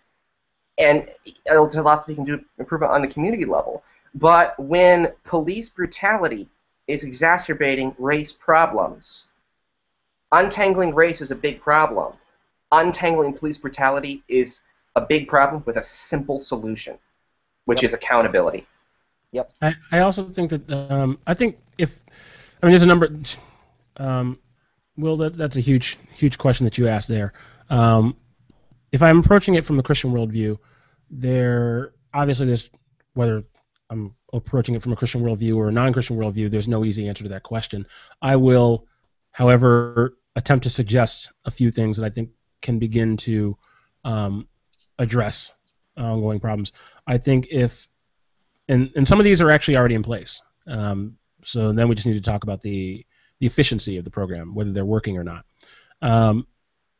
And there's lots we can do improvement on the community level. But when police brutality is exacerbating race problems, untangling race is a big problem. Untangling police brutality is a big problem with a simple solution, which is accountability. Yep. I also think that there's a number. Will, that's a huge question that you asked there. If I'm approaching it from the Christian worldview, there's whether I'm approaching it from a Christian worldview or a non-Christian worldview, there's no easy answer to that question. I will, however, attempt to suggest a few things that I think can begin to address ongoing problems. I think and some of these are actually already in place. So then we just need to talk about the efficiency of the program, whether they're working or not.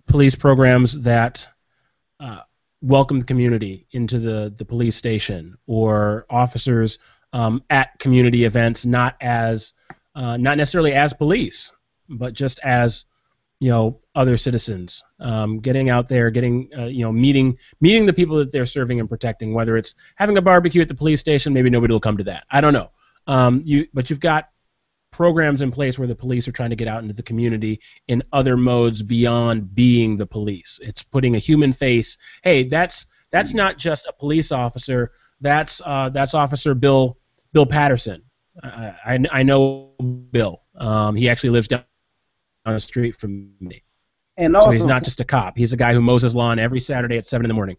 Police programs that welcome the community into the police station, or officers at community events, not necessarily as police, but just as other citizens, getting out there, meeting the people that they're serving and protecting. Whether it's having a barbecue at the police station, maybe nobody will come to that. I don't know. But you've got programs in place where the police are trying to get out into the community in other modes beyond being the police. It's putting a human face. Hey, that's not just a police officer. That's Officer Bill Patterson. I know Bill. He actually lives down the street from me. And So also, he's not just a cop. He's a guy who mows his lawn every Saturday at 7 in the morning.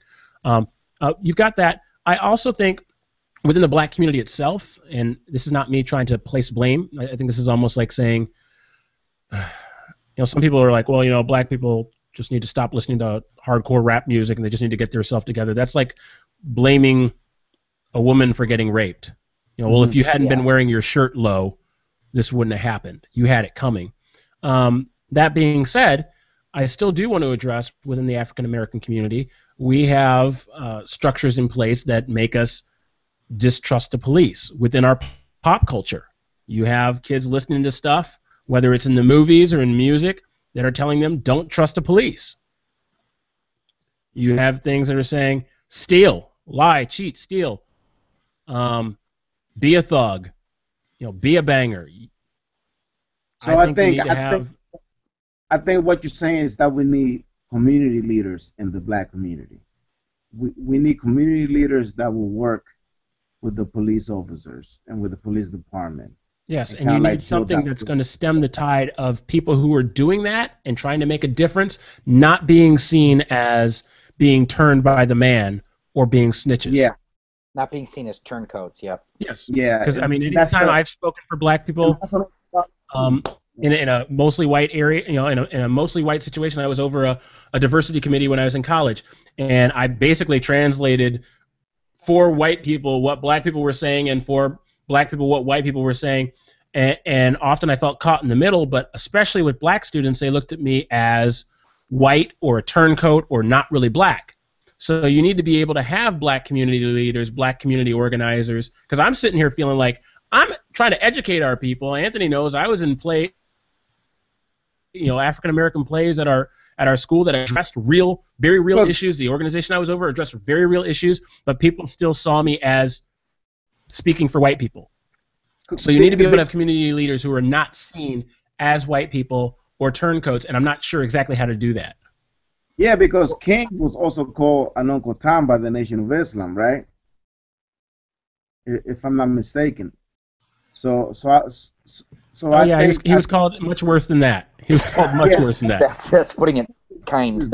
You've got that. I also think within the black community itself, and this is not me trying to place blame, I think this is almost like saying, some people are like, well, black people just need to stop listening to hardcore rap music and they just need to get themselves together. That's like blaming a woman for getting raped. Well, if you hadn't been wearing your shirt low, this wouldn't have happened. You had it coming. That being said, I still do want to address within the African American community, we have structures in place that make us distrust the police within our pop culture. You have kids listening to stuff, whether it's in the movies or in music, that are telling them don't trust the police. You have things that are saying steal, lie, cheat, steal, be a thug, be a banger. So I think what you're saying is that we need community leaders in the black community. We need community leaders that will work with the police officers and with the police department. Yes, and you need something that's going to stem the tide of people who are doing that and trying to make a difference, not being seen as being turned by the man or being snitches. Yeah. Not being seen as turncoats, yep. Yes. Yeah. Because, anytime I've spoken for black people in a mostly white area, in a mostly white situation, I was over a diversity committee when I was in college, and I basically translated for white people what black people were saying and for black people what white people were saying, and often I felt caught in the middle, but especially with black students, they looked at me as white or a turncoat or not really black. So you need to be able to have black community leaders, black community organizers, because I'm sitting here feeling like I'm trying to educate our people. Anthony knows I was in play, African American plays at our school that addressed very real issues. The organization I was over addressed very real issues, but people still saw me as speaking for white people. So you need to be able to have community leaders who are not seen as white people or turncoats, and I'm not sure exactly how to do that. Yeah, because King was also called an Uncle Tom by the Nation of Islam, right? If I'm not mistaken. So I think he was called much worse than that. He was called much worse than that. That's putting it kind.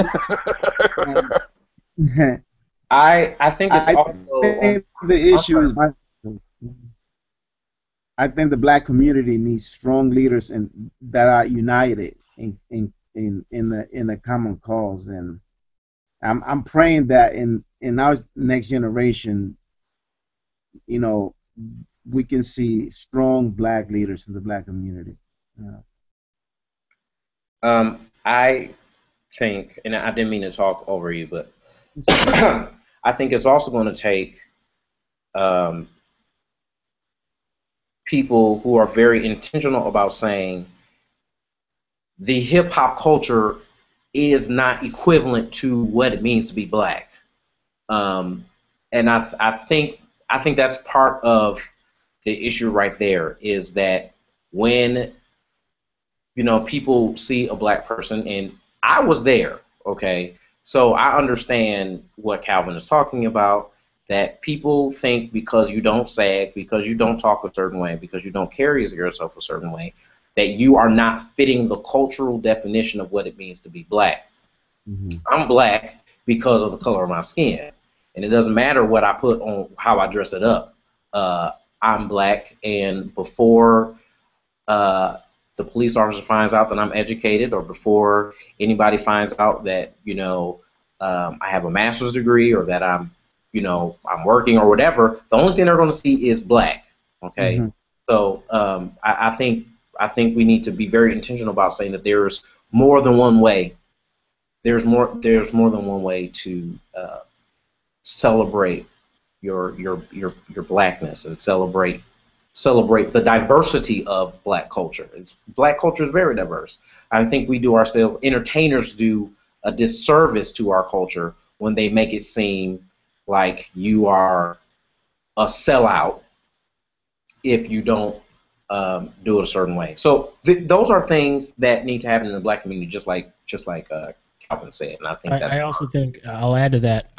I think it's the issue is I think the black community needs strong leaders that are united in the common cause, and I'm praying that in our next generation, we can see strong black leaders in the black community. I think, and I didn't mean to talk over you, but I think it's also going to take people who are very intentional about saying the hip hop culture is not equivalent to what it means to be black, and I think that's part of the issue right there, is that when people see a black person, and I was there, okay, so I understand what Calvin is talking about, that people think because you don't sag, because you don't talk a certain way, because you don't carry yourself a certain way, that you are not fitting the cultural definition of what it means to be black. Mm-hmm. I'm black because of the color of my skin, and it doesn't matter what I put on, how I dress it up. I'm black, and before the police officer finds out that I'm educated, or before anybody finds out that I have a master's degree, or that I'm working or whatever, the only thing they're going to see is black. Okay, mm-hmm. So I think we need to be very intentional about saying that there's more than one way. There's more than one way to celebrate your blackness and celebrate the diversity of black culture. Black culture is very diverse. I think we do ourselves, entertainers do a disservice to our culture when they make it seem like you are a sellout if you don't do it a certain way. So those are things that need to happen in the black community, just like Calvin said. And I think I also think I'll add to that.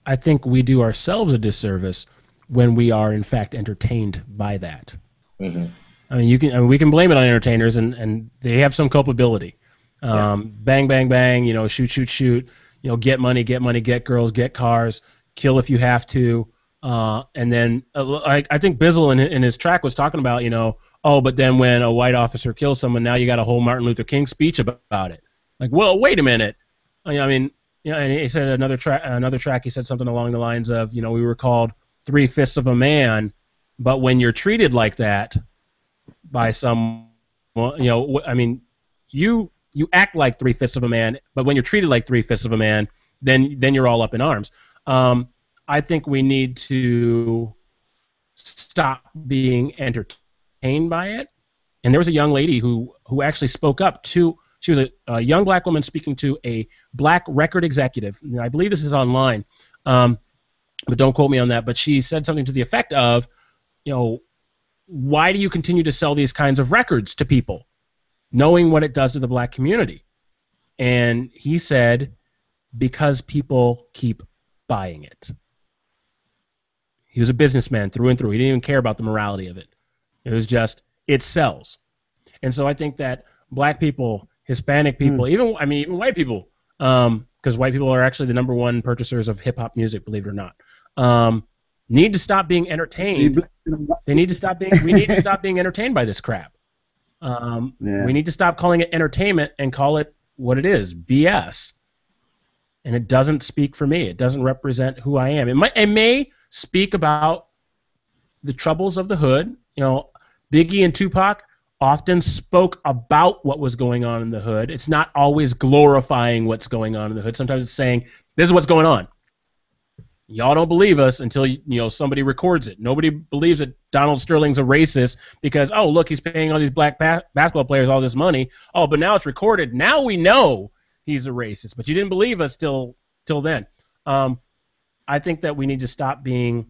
I think we do ourselves a disservice when we are in fact entertained by that. Mm-hmm. I mean, we can blame it on entertainers, and they have some culpability. Bang, bang, bang. Shoot, shoot, shoot. Get money, get girls, get cars, kill if you have to. And then I think Bizzle in his track was talking about, but then when a white officer kills someone, now you got a whole Martin Luther King speech about it. Like, well, wait a minute. I mean, and he said another track. He said something along the lines of, we were called 3/5 of a man, but when you're treated like that by someone, I mean, you act like 3/5 of a man, but when you're treated like 3/5 of a man, then you're all up in arms. I think we need to stop being entertained by it. And there was a young lady who actually spoke up to. She was a young black woman speaking to a black record executive. And I believe this is online, but don't quote me on that. But she said something to the effect of, why do you continue to sell these kinds of records to people, knowing what it does to the black community? And he said, because people keep buying it. He was a businessman through and through. He didn't even care about the morality of it. It was just, it sells. And so I think that black people, Hispanic people, even white people, because white people are actually the number one purchasers of hip-hop music, believe it or not, need to stop being entertained. We need to stop being entertained by this crap. We need to stop calling it entertainment and call it what it is, BS. And it doesn't speak for me. It doesn't represent who I am. It may speak about the troubles of the hood. Biggie and Tupac often spoke about what was going on in the hood. It's not always glorifying what's going on in the hood. Sometimes it's saying, this is what's going on. Y'all don't believe us until somebody records it. Nobody believes that Donald Sterling's a racist because, oh, look, he's paying all these black basketball players all this money. Oh, but now it's recorded. Now we know he's a racist. But you didn't believe us till then. I think that we need to stop being.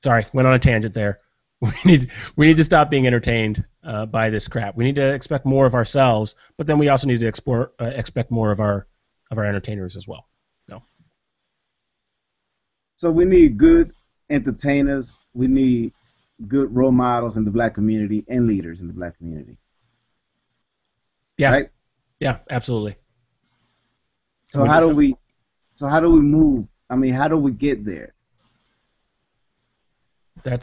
Sorry, went on a tangent there. We need to stop being entertained by this crap. We need to expect more of ourselves, but then we also need to expect more of our entertainers as well. So we need good entertainers. We need good role models in the black community and leaders in the black community. Yeah. Right? Yeah, absolutely. So how do we move? I mean, how do we get there?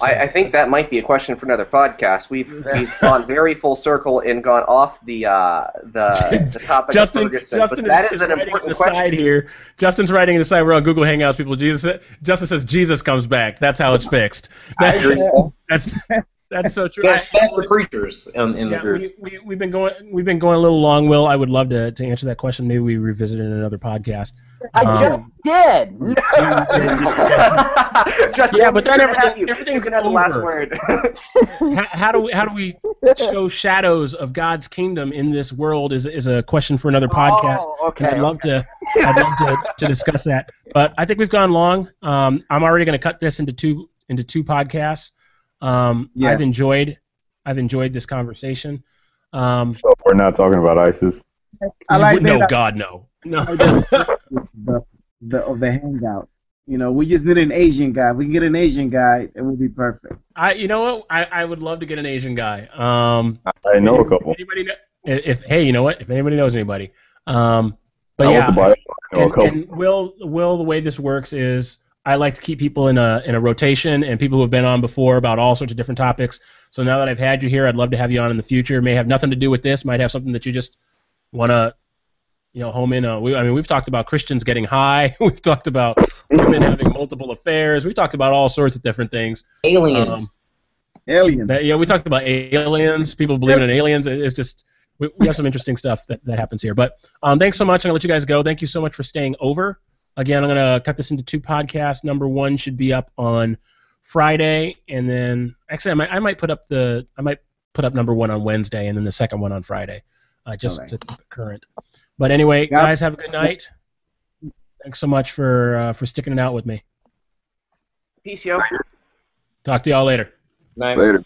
I think that might be a question for another podcast. We've gone very full circle and gone off the topic of Ferguson. Justin is an important question. Side here. Justin's writing in the side. We're on Google Hangouts. People, Justin says Jesus comes back. That's how it's fixed. I agree. That's so true. That's the preachers in the group. We've been going a little long. Will, I would love to answer that question. Maybe we revisit it in another podcast. I just did. Yeah, but then everything's over. The last word. How do we show shadows of God's kingdom in this world is a question for another podcast. Okay. I'd love to discuss that. But I think we've gone long. I'm already going to cut this into two podcasts. I've enjoyed this conversation. So we're not talking about ISIS. No, God, no. The hangout. We just need an Asian guy. We can get an Asian guy, it would be perfect. You know what? I would love to get an Asian guy. I know a couple. If anybody knows anybody. But yeah. And Will, the way this works is I like to keep people in a rotation and people who have been on before about all sorts of different topics. So now that I've had you here, I'd love to have you on in the future. It may have nothing to do with this. Might have something that you just want to, home in on. We've talked about Christians getting high. We've talked about women having multiple affairs. We've talked about all sorts of different things. Aliens. Aliens. Yeah, we talked about aliens. People believing in aliens. It's just we have some interesting stuff that happens here. But thanks so much. I'm gonna let you guys go. Thank you so much for staying over. Again, I'm going to cut this into two podcasts. Number one should be up on Friday, and then actually I might put up number one on Wednesday, and then the second one on Friday, just to keep it current. But anyway, guys, have a good night. Thanks so much for sticking it out with me. Peace, yo. Talk to y'all later. Night. Later.